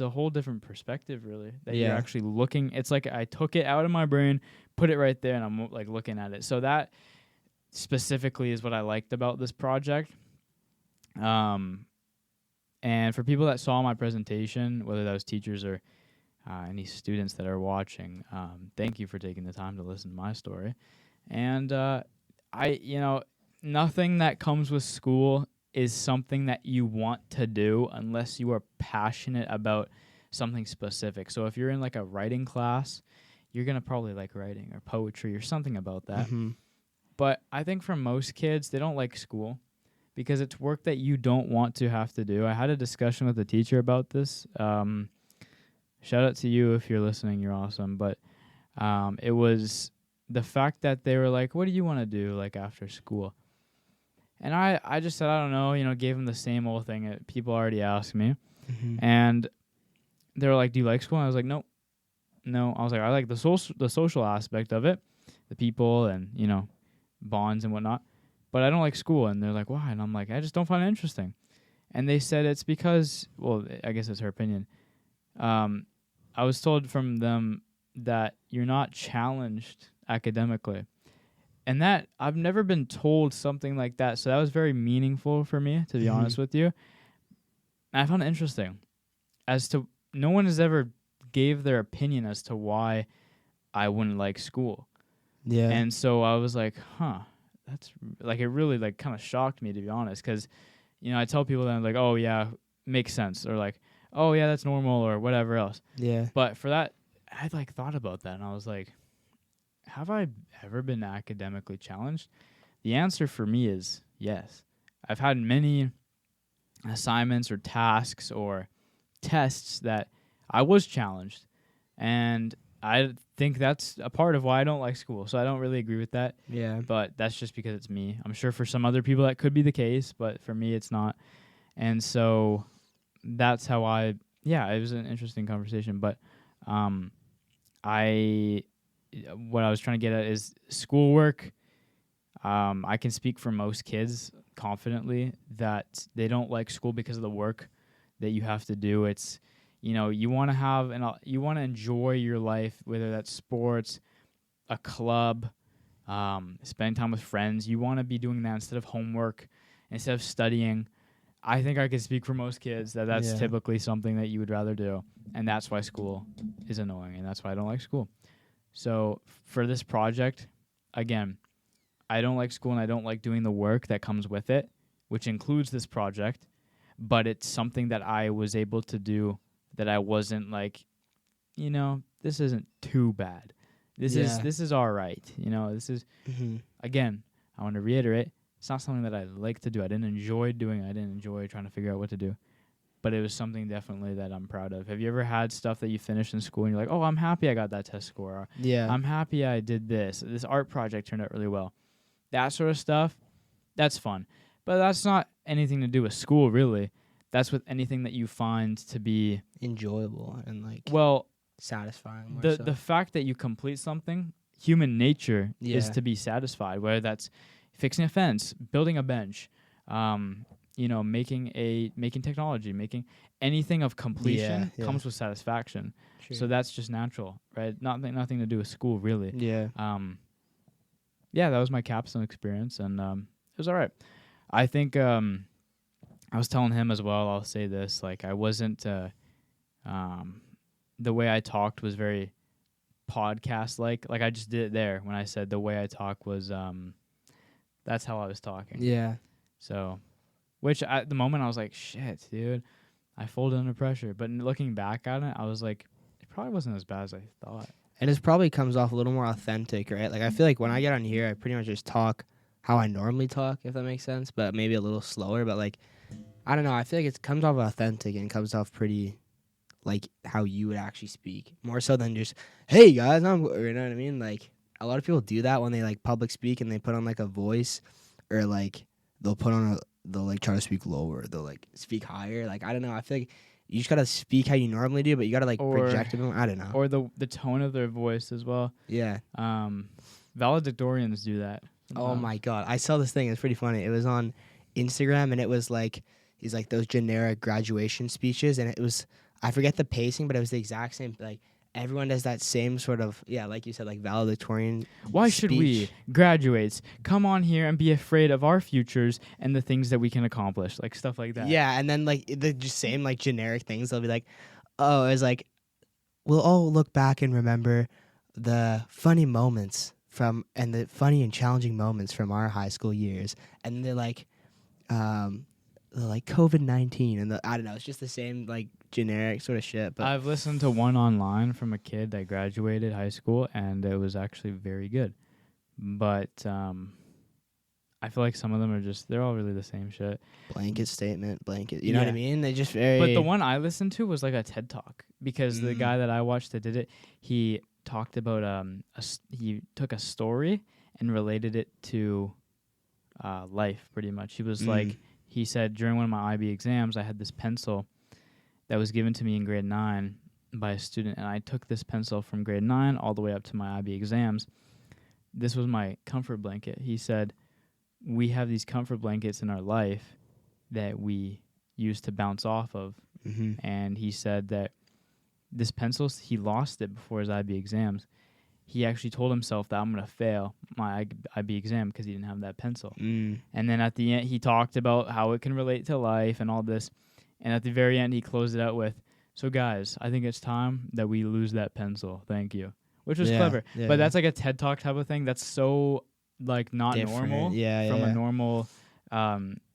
B: whole different perspective, really, that you're actually looking. It's like I took it out of my brain, put it right there, and I'm like looking at it. So that specifically is what I liked about this project. And for people that saw my presentation, whether that was teachers or any students that are watching, thank you for taking the time to listen to my story. And nothing that comes with school is something that you want to do unless you are passionate about something specific. So if you're in like a writing class, you're going to probably like writing or poetry or something about that. But I think for most kids, they don't like school because it's work that you don't want to have to do. I had a discussion with a teacher about this. Shout out to you if you're listening. You're awesome. But it was the fact that they were like, what do you want to do like after school? And I just said, I don't know, gave them the same old thing that people already asked me. And they were like, do you like school? And I was like, nope. No. I was like, I like the social aspect of it, the people and, bonds and whatnot. But I don't like school. And they're like, why? And I'm like, I just don't find it interesting. And they said it's because, well, I guess it's her opinion. I was told from them that you're not challenged academically. And that, I've never been told something like that. So that was very meaningful for me, to be honest with you. And I found it interesting as to no one has ever gave their opinion as to why I wouldn't like school. Yeah. And so I was like, that's like, it really like kind of shocked me, to be honest. Cause I tell people that I'm like, oh yeah, makes sense. Or like, oh yeah, that's normal or whatever else. Yeah. But for that, I like thought about that and I was like, have I ever been academically challenged? The answer for me is yes. I've had many assignments or tasks or tests that I was challenged. And I think that's a part of why I don't like school. So I don't really agree with that. Yeah. But that's just because it's me. I'm sure for some other people that could be the case, but for me it's not. And so that's how it was an interesting conversation. But what I was trying to get at is schoolwork. I can speak for most kids confidently that they don't like school because of the work that you have to do. It's, you want to have you want to enjoy your life, whether that's sports, a club, spending time with friends. You want to be doing that instead of homework, instead of studying. I think I could speak for most kids that that's typically something that you would rather do, and that's why school is annoying, and that's why I don't like school. So for this project, again, I don't like school and I don't like doing the work that comes with it, which includes this project, but it's something that I was able to do that I wasn't like, this isn't too bad. This is all right. This is, again, I want to reiterate, it's not something that I like to do. I didn't enjoy doing it. I didn't enjoy trying to figure out what to do. But it was something definitely that I'm proud of. Have you ever had stuff that you finished in school and you're like, oh, I'm happy I got that test score. Or, I'm happy I did this. This art project turned out really well. That sort of stuff, that's fun. But that's not anything to do with school, really. That's with anything that you find to be
C: enjoyable and satisfying.
B: The fact that you complete something, human nature is to be satisfied, whether that's fixing a fence, building a bench, making technology, making anything of completion comes with satisfaction. True. So that's just natural, right? Nothing to do with school, really. Yeah. That was my Capstone experience, and it was all right. I think I was telling him as well, I'll say this, like I wasn't, the way I talked was very podcast-like. Like I just did it there when I said the way I talk was, that's how I was talking. Yeah. So Which at the moment I was like, shit, dude, I folded under pressure. But looking back at it, I was like, it probably wasn't as bad as I thought.
C: And it probably comes off a little more authentic, right? Like I feel like when I get on here, I pretty much just talk how I normally talk, if that makes sense, but maybe a little slower. But like, I don't know. I feel like it comes off authentic and comes off pretty like how you would actually speak, more so than just, hey guys, you know what I mean? Like a lot of people do that when they like public speak and they put on like a voice, or like they'll like try to speak lower, they'll like speak higher. Like I don't know. I feel like you just gotta speak how you normally do, but you gotta like project it. I don't know.
B: Or the tone of their voice as well.
C: Yeah.
B: Valedictorians do that.
C: Oh my god, I saw this thing. It's pretty funny. It was on Instagram, and it was like these like those generic graduation speeches, and it was, I forget the pacing, but it was the exact same. Like everyone does that same sort of, yeah, like you said, like valedictorian.
B: Why should we graduates come on here and be afraid of our futures and the things that we can accomplish, like stuff like that?
C: Yeah, and then like the just same like generic things. They'll be like, oh, it's like we'll all look back and remember the funny moments from and the funny and challenging moments from our high school years, and they're like COVID-19, and I don't know, it's just the same like generic sort of shit. But
B: I've listened to one online from a kid that graduated high school, and it was actually very good. But I feel like some of them are just, they're all really the same shit.
C: Blanket statement, you know what I mean? They just very.
B: But the one I listened to was like a TED Talk, because the guy that I watched that did it, he talked about he took a story and related it to life pretty much. He was like, he said, during one of my IB exams, I had this pencil that was given to me in grade 9 by a student, and I took this pencil from grade 9 all the way up to my IB exams. This was my comfort blanket. He said, we have these comfort blankets in our life that we use to bounce off of. And he said that this pencil, he lost it before his IB exams. He actually told himself that I'm going to fail my IB exam because he didn't have that pencil. And then at the end, he talked about how it can relate to life and all this. And at the very end, he closed it out with, so guys, I think it's time that we lose that pencil. Thank you. Which was clever. Yeah, but that's like a TED Talk type of thing. That's so like not
C: different.
B: Normal from a normal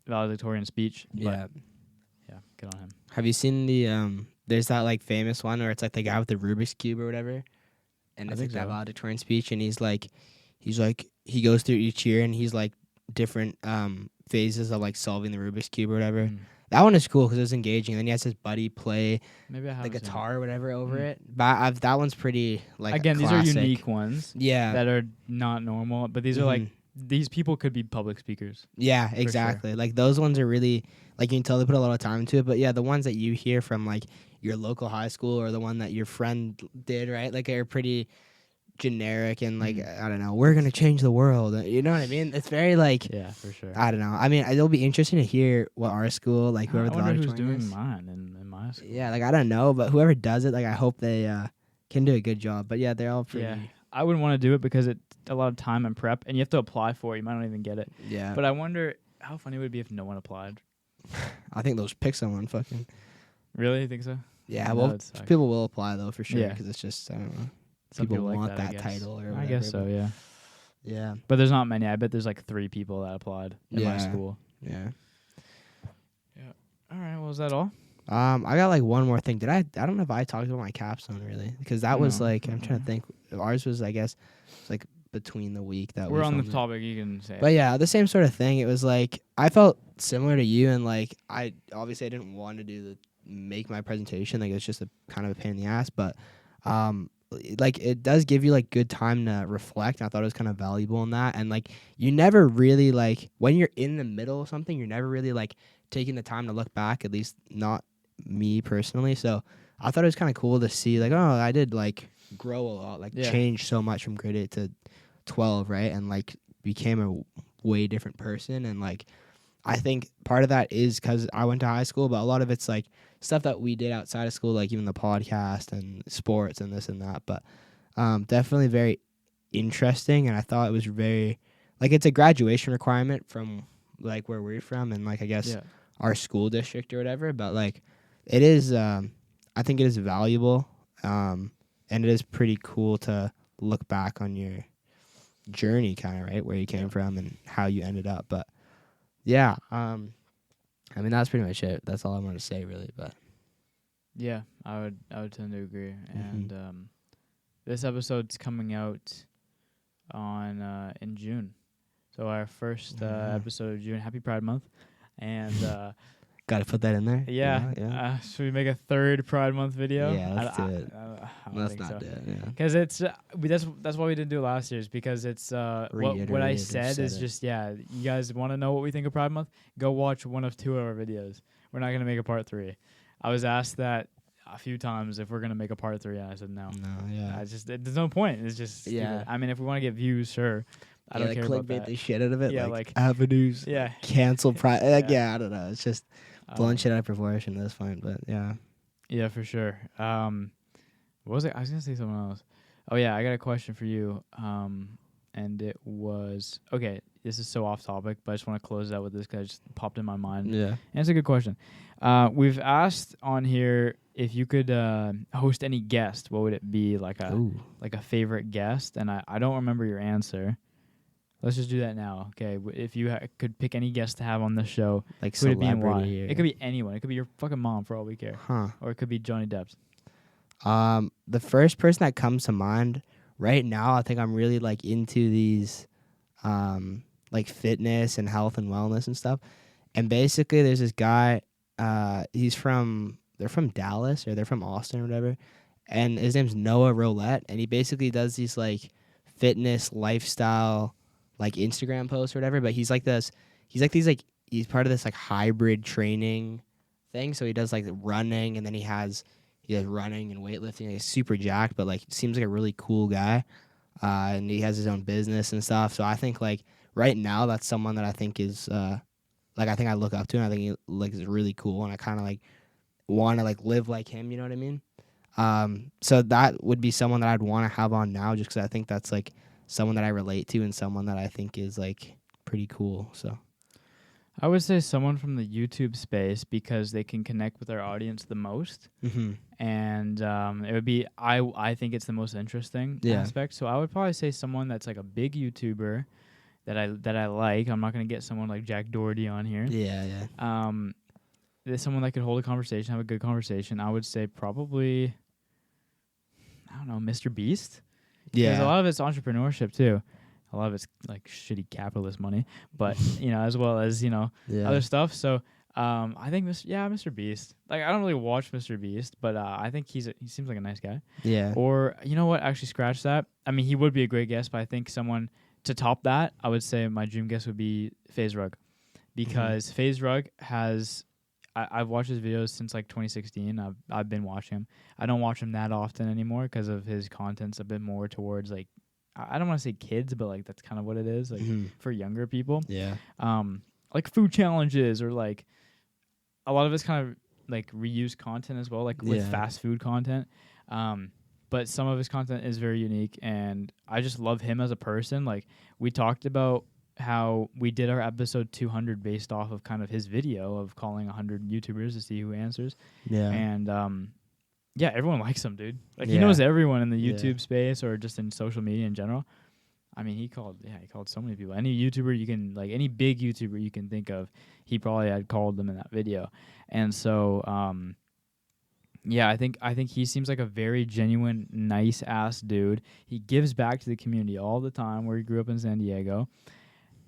B: valedictorian speech.
C: Yeah.
B: But yeah, good on him.
C: Have you seen the there's that like famous one where it's like the guy with the Rubik's Cube or whatever? And it's like that valedictorian speech, and he's like he goes through each year, and he's like different phases of like solving the Rubik's Cube or whatever. That one is cool because it's engaging. And then he has his buddy play the guitar or whatever over it. But that one's pretty like
B: again.
C: classic.
B: These are unique ones.
C: Yeah,
B: that are not normal. But these are like, these people could be public speakers.
C: Yeah, exactly. Sure. Like those ones are really like, you can tell they put a lot of time into it. But yeah, the ones that you hear from like your local high school or the one that your friend did, right? Like are pretty generic and like, I don't know, we're gonna change the world. You know what I mean? It's very like,
B: yeah, for sure.
C: I don't know. I mean, it'll be interesting to hear what our school, like whoever
B: I
C: the
B: wonder who's
C: auditorium
B: doing
C: is.
B: mine in my school.
C: Yeah, like I don't know, but whoever does it, like I hope they can do a good job. But yeah, they're all pretty.
B: Yeah, I wouldn't want to do it because it's a lot of time and prep, and you have to apply for it. You might not even get it.
C: Yeah.
B: But I wonder how funny it would be if no one applied.
C: I think those pick someone fucking.
B: Really? You think so?
C: Yeah, well, people will apply though for sure because it's just, I don't know.
B: Some
C: people
B: like
C: want that title or whatever.
B: I guess so, yeah.
C: Yeah.
B: But there's not many. I bet there's like 3 people that applied in my school.
C: Yeah.
B: Yeah. All right. Well, is that all?
C: I got like one more thing. I don't know if I talked about my capstone really, because that was like, I'm trying to think. Ours was, I guess, it's like between the week that
B: we're on the topic. You can say.
C: But yeah, the same sort of thing. It was like I felt similar to you, and like I didn't want to make my presentation. Like it's just a kind of a pain in the ass, but like it does give you like good time to reflect. I thought it was kind of valuable in that, and like you never really like when you're in the middle of something, you're never really like taking the time to look back. At least not me personally. So I thought it was kind of cool to see like, oh, I did like grow a lot, like change so much from grade 8 to 12, right? And like became a way different person. And like I think part of that is because I went to high school, but a lot of it's like stuff that we did outside of school, like even the podcast and sports and this and that. But definitely very interesting. And I thought it was very like, it's a graduation requirement from like where we're from and like I guess our school district or whatever. But like it is, I think it is valuable, and it is pretty cool to look back on your journey, kind of right where you came from and how you ended up. But yeah, I mean, that's pretty much it. That's all I want to say, really. But
B: Yeah, I would tend to agree.
C: Mhm.
B: And this episode's coming out on in June. So our first episode of June. Happy Pride Month. And
C: gotta put that in there.
B: yeah,
C: Yeah.
B: should we make a third Pride Month video?
C: Yeah, let's do it.
B: I don't
C: Let's
B: think
C: not
B: so.
C: do it. Yeah.
B: Because it's that's why we didn't do it last year's, because it's what I said is just you guys want to know what we think of Pride Month? Go watch one of 2 of our videos. We're not gonna make a part 3. I was asked that a few times if we're gonna make a part 3, and I said no.
C: No, yeah.
B: There's no point. It's just stupid. I mean, if we want to get views, sure. I don't care about that.
C: the shit out of it.
B: Yeah,
C: like avenues.
B: Yeah.
C: Cancel Pride.
B: Yeah.
C: I don't know. It's just blowing shit out of proportion. That's fine, but yeah.
B: Yeah, for sure. What was it? I was gonna say something else. Oh yeah, I got a question for you. And it was okay. This is so off topic, but I just want to close it out with this because it just popped in my mind.
C: Yeah.
B: And it's a good question. We've asked on here if you could host any guest. What would it be? Like a favorite guest? And I don't remember your answer. Let's just do that now. Okay. If you could pick any guest to have on the show,
C: Like
B: who would it be and why?
C: celebrity.
B: It could be anyone. It could be your fucking mom for all we care.
C: Huh.
B: Or it could be Johnny Depp's.
C: The first person that comes to mind right now, I think I'm really like into these like fitness and health and wellness and stuff. And basically there's this guy, they're from Dallas or they're from Austin or whatever. And his name's Noah Roulette, and he basically does these like fitness lifestyle like Instagram posts or whatever, but he's part of this like hybrid training thing. So he does like running, and then he does running and weightlifting. Like, he's super jacked, but like seems like a really cool guy. And he has his own business and stuff. So I think like right now that's someone that I think is like I think I look up to, and I think he like is really cool, and I kind of like want to like live like him. You know what I mean? So that would be someone that I'd want to have on now, just because I think that's like someone that I relate to and someone that I think is like pretty cool. So
B: I would say someone from the YouTube space, because they can connect with our audience the most.
C: Mm-hmm.
B: And it would be I think it's the most interesting aspect. So I would probably say someone that's like a big YouTuber that I like. I'm not gonna get someone like Jack Doherty on here.
C: Yeah.
B: There's someone that could hold a conversation, have a good conversation. I would say probably, I don't know, Mr. Beast.
C: Yeah.
B: Because a lot of it's entrepreneurship too. A lot of it's like shitty capitalist money, but as well as other stuff. So I think Mr. Beast. Like, I don't really watch Mr. Beast, but I think he seems like a nice guy.
C: Yeah.
B: Or you know what? Actually, scratch that. I mean, he would be a great guest, but I think someone to top that, I would say my dream guest would be FaZe Rug, because FaZe Rug has. I've watched his videos since like 2016. I've been watching him. I don't watch him that often anymore because of his content's a bit more towards like, I don't want to say kids, but like that's kind of what it is, like for younger people.
C: Yeah.
B: Like food challenges, or like a lot of it's kind of like reused content as well, like with fast food content. But some of his content is very unique, and I just love him as a person. Like, we talked about how we did our episode 200 based off of kind of his video of calling 100 YouTubers to see who answers. Yeah. And everyone likes him, dude. Like, he knows everyone in the YouTube space or just in social media in general. I mean, he called so many people. Any YouTuber you can, like, any big YouTuber you can think of, he probably had called them in that video. And so I think he seems like a very genuine, nice ass dude. He gives back to the community all the time, where he grew up in San Diego.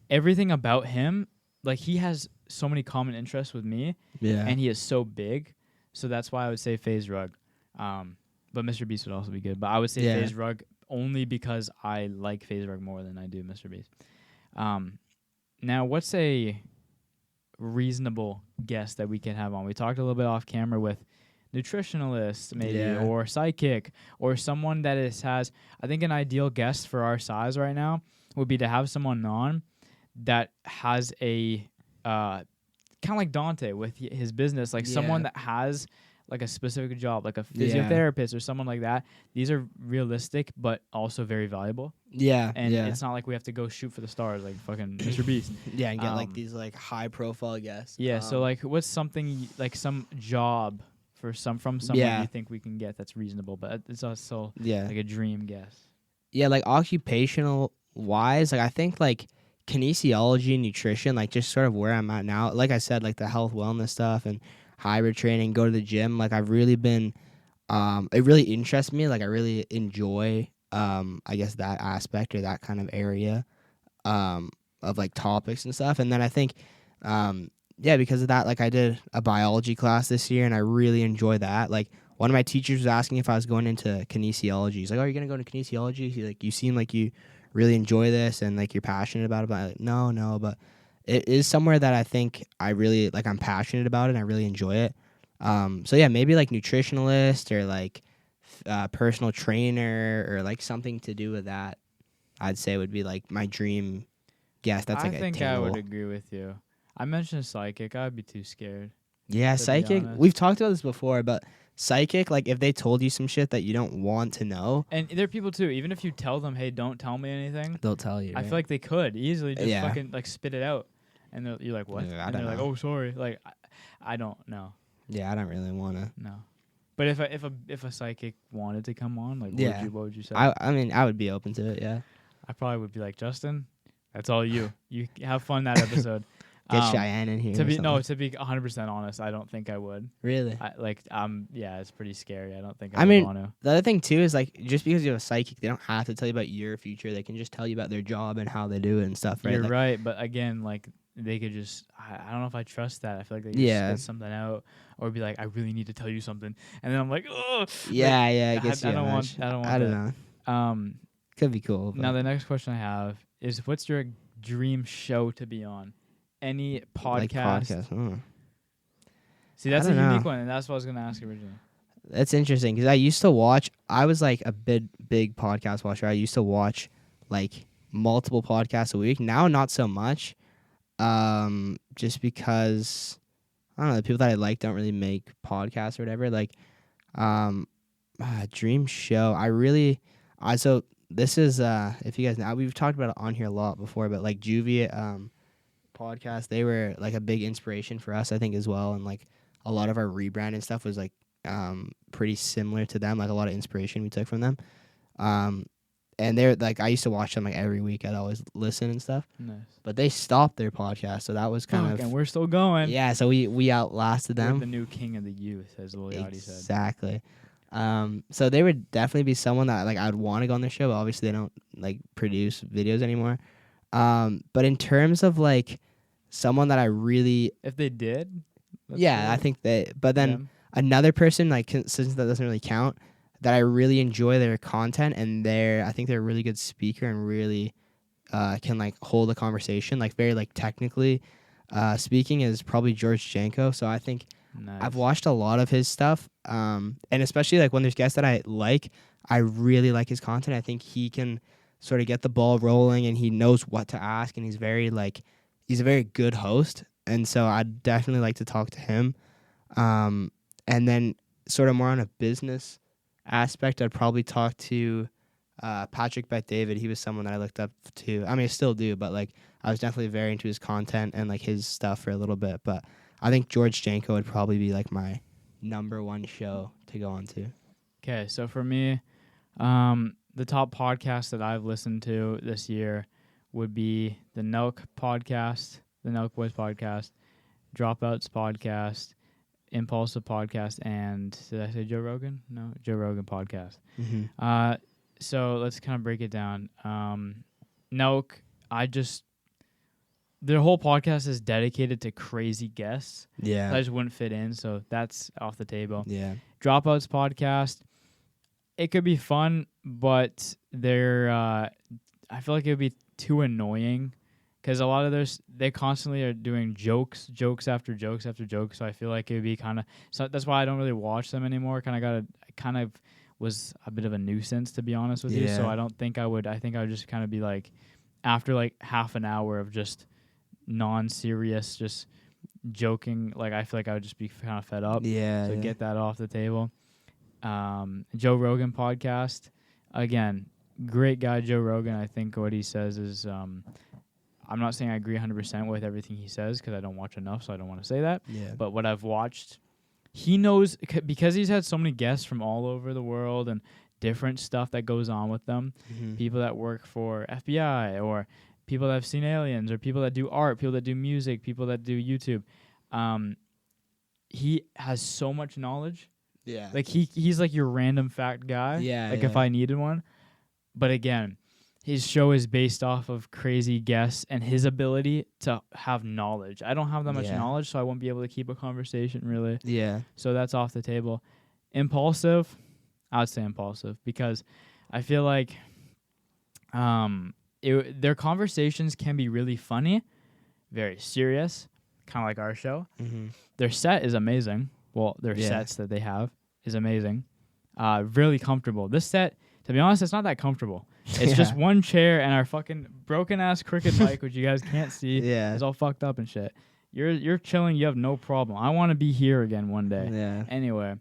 B: Everything about him, like, he has so many common interests with me, and he is so big. So that's why I would say FaZe Rug. But Mr. Beast would also be good. But I would say FaZe Rug only because I like FaZe Rug more than I do Mr. Beast. Now, what's a reasonable guest that we can have on? We talked a little bit off camera with nutritionalists, maybe, or psychic, or someone that has. I think an ideal guest for our size right now would be to have someone on that has a kind of like Dante with his business, like someone that has like a specific job, like a physiotherapist or someone like that. These are realistic, but also very valuable. And it's not like we have to go shoot for the stars like fucking Mr. Beast.
C: And get like these like high profile guests.
B: So like, what's something like some job from someone you think we can get that's reasonable, but it's also like a dream guess.
C: Like occupational wise, like I think like kinesiology, nutrition, like just sort of where I'm at now. Like I said, like the health wellness stuff and hybrid training, go to the gym. Like I've really been, it really interests me. Like I really enjoy, I guess that aspect or that kind of area, of like topics and stuff. And then I think, yeah, because of that, like I did a biology class this year and I really enjoy that. Like one of my teachers was asking if I was going into kinesiology. He's like, "Oh, you're gonna go into kinesiology?" He's like, "You seem like you really enjoy this and like you're passionate about it." But I'm like, no, but it is somewhere that I think I really like. I'm passionate about it and I really enjoy it. So yeah, maybe like nutritionalist or like personal trainer or like something to do with that. I'd say would be like my dream. Yes, that's like
B: I think I
C: attainable.
B: would agree with you. I mentioned psychic. I'd be too scared.
C: Yeah,
B: to be
C: psychic.
B: honest.
C: We've talked about this before, but psychic, like if they told you some shit that you don't want to know,
B: And there are people too. Even if you tell them, "Hey, don't tell me anything,"
C: they'll tell you.
B: I feel like they could easily just
C: Yeah.
B: fucking like spit it out, and you're like, "What?"
C: Yeah, I
B: and
C: don't
B: they're like,
C: know.
B: "Oh, sorry." Like, I don't know.
C: Yeah, I don't really want to.
B: No. But if a psychic wanted to come on, like,
C: Yeah.
B: what would you say?
C: I mean, I would be open to it. Yeah.
B: I probably would be like, Justin, that's all you. You have fun that episode.
C: Get Cheyenne in here.
B: To
C: or
B: be
C: something.
B: to be 100% honest, I don't think I would.
C: Really.
B: Yeah, it's pretty scary. I don't think
C: I
B: I
C: mean,
B: would want to.
C: The other thing too is like just because you have a psychic, they don't have to tell you about your future. They can just tell you about their job and how they do it and stuff. Right.
B: You're
C: Like,
B: right, but again, like they could just I don't know if I trust that. I feel like they could
C: Yeah.
B: just spit something out or be like, I really need to tell you something, and then I'm like, oh
C: Yeah. Yeah. I guess.
B: I
C: yeah,
B: don't want
C: I don't
B: that.
C: know. Could be cool.
B: Now
C: but
B: the next question I have is, what's your dream show to be on? Any podcast?
C: like podcast.
B: See, that's a
C: I don't
B: unique
C: know.
B: one, and that's what I was gonna ask originally.
C: That's interesting because I used to watch. I was like a big podcast watcher. I used to watch like multiple podcasts a week. Now, not so much. Just because I don't know, the people that I like don't really make podcasts or whatever. Like, dream show. So this is if you guys know, we've talked about it on here a lot before, but like Juvie podcast, they were like a big inspiration for us, I think, as well, and like a lot of our rebrand and stuff was like pretty similar to them, like a lot of inspiration we took from them. And they're like, I used to watch them like every week. I'd always listen and stuff.
B: Nice.
C: But they stopped their podcast, so that was kind
B: And
C: of
B: we're still going.
C: yeah. So we outlasted
B: We're
C: them.
B: the new king of the youth, as Lil Yachty said.
C: Exactly. So they would definitely be someone that like I'd want to go on their show, but obviously they don't like produce videos anymore. But in terms of like someone that I really
B: If they did,
C: I think they. But then another person, like since that doesn't really count, that I really enjoy their content and I think they're a really good speaker and really can like hold a conversation, like very like technically speaking, is probably George Janko. So I think
B: nice.
C: I've watched a lot of his stuff, and especially like when there's guests that I really like his content. I think he can sort of get the ball rolling and he knows what to ask, and he's a very good host. And so I'd definitely like to talk to him. And then sort of more on a business aspect, I'd probably talk to Patrick Bet-David. He was someone that I looked up to. I mean, I still do, but like I was definitely very into his content and like his stuff for a little bit. But I think George Janko would probably be like my number one show to go on to.
B: Okay, so for me, the top podcasts that I've listened to this year would be the Nelk podcast, the Nelk Boys podcast, Dropouts podcast, Impulsive podcast, and did I say Joe Rogan? No, Joe Rogan podcast.
C: Mm-hmm.
B: So let's kind of break it down. Nelk, their whole podcast is dedicated to crazy guests.
C: Yeah.
B: I just wouldn't fit in, so that's off the table.
C: Yeah.
B: Dropouts podcast, it could be fun, but I feel like it would be too annoying because a lot of they constantly are doing jokes after jokes after jokes. So I feel like it would be so that's why I don't really watch them anymore. Kind of was a bit of a nuisance, to be honest with you. So I don't think I would. I think I would just kind of be like, after like half an hour of just non-serious, just joking. Like I feel like I would just be kind of fed up.
C: Yeah.
B: So get that off the table. Joe Rogan podcast, again, great guy Joe Rogan. I think what he says is, I'm not saying I agree 100% with everything he says because I don't watch enough, so I don't want to say that.
C: Yeah.
B: But what I've watched, he knows, because he's had so many guests from all over the world and different stuff that goes on with them.
C: Mm-hmm.
B: People that work for FBI or people that have seen aliens, or people that do art, people that do music, people that do YouTube. He has so much knowledge.
C: Yeah.
B: Like he's like your random fact guy.
C: Yeah.
B: Like if I needed one. But again, his show is based off of crazy guests and his ability to have knowledge. I don't have that much knowledge, so I won't be able to keep a conversation really.
C: Yeah.
B: So that's off the table. Impulsive, I would say impulsive, because I feel like their conversations can be really funny, very serious, kind of like our show.
C: Mm-hmm.
B: Their set is amazing. Well, their sets that they have is amazing. Really comfortable. This set, to be honest, it's not that comfortable. It's just one chair and our fucking broken ass crooked mic, which you guys can't see.
C: Yeah.
B: It's all fucked up and shit. You're chilling. You have no problem. I want to be here again one day.
C: Yeah.
B: Anyway,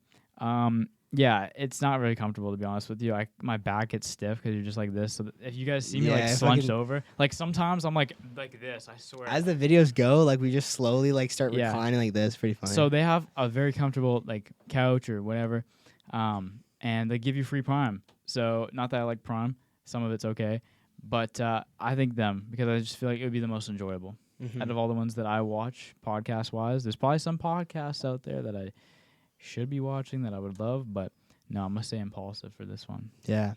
B: yeah, it's not really comfortable, to be honest with you. My back gets stiff because you're just like this. So if you guys see me like slunched over, like sometimes I'm like this. I swear.
C: As the videos go, like we just slowly like start reclining like this. Pretty funny.
B: So they have a very comfortable like couch or whatever, and they give you free Prime. So not that I like Prime, some of it's okay, but I think them, because I just feel like it would be the most enjoyable out of all the ones that I watch podcast wise. There's probably some podcasts out there that I should be watching that I would love, but no, I'm gonna say impulsive for this one.
C: Yeah.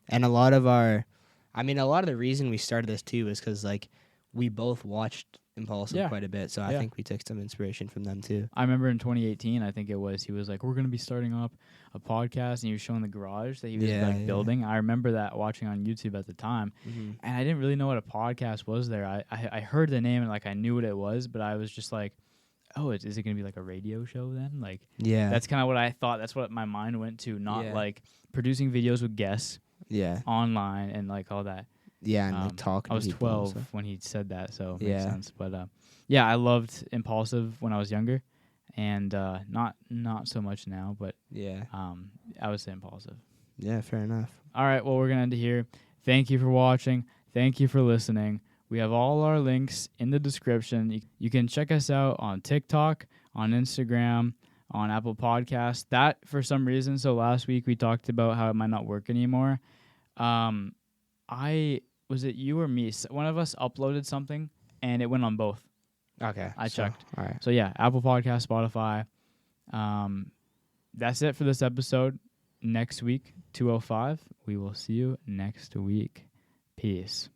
C: And a lot of the reason we started this too is because like we both watched Impulsive quite a bit, so I think we took some inspiration from them too.
B: I remember in 2018, I think it was, he was like, we're gonna be starting up a podcast, and he was showing the garage that he was building. I remember that watching on YouTube at the time, and I didn't really know what a podcast was there. I heard the name and like I knew what it was, but I was just like, oh, is it going to be like a radio show then? Like, that's kind of what I thought. That's what my mind went to, not like producing videos with guests online and like all that.
C: Yeah, and like talking.
B: I was 12 when he said that, so it makes sense. But I loved Impulsive when I was younger, and not so much now, but I would say Impulsive.
C: Yeah, fair enough.
B: All right, well, we're going to end it here. Thank you for watching. Thank you for listening. We have all our links in the description. You can check us out on TikTok, on Instagram, on Apple Podcasts. That, for some reason, so last week we talked about how it might not work anymore. Was it you or me? One of us uploaded something, and it went on both.
C: Okay.
B: I checked.
C: All right.
B: So, yeah, Apple Podcasts, Spotify. That's it for this episode. Next week, 2:05. We will see you next week. Peace.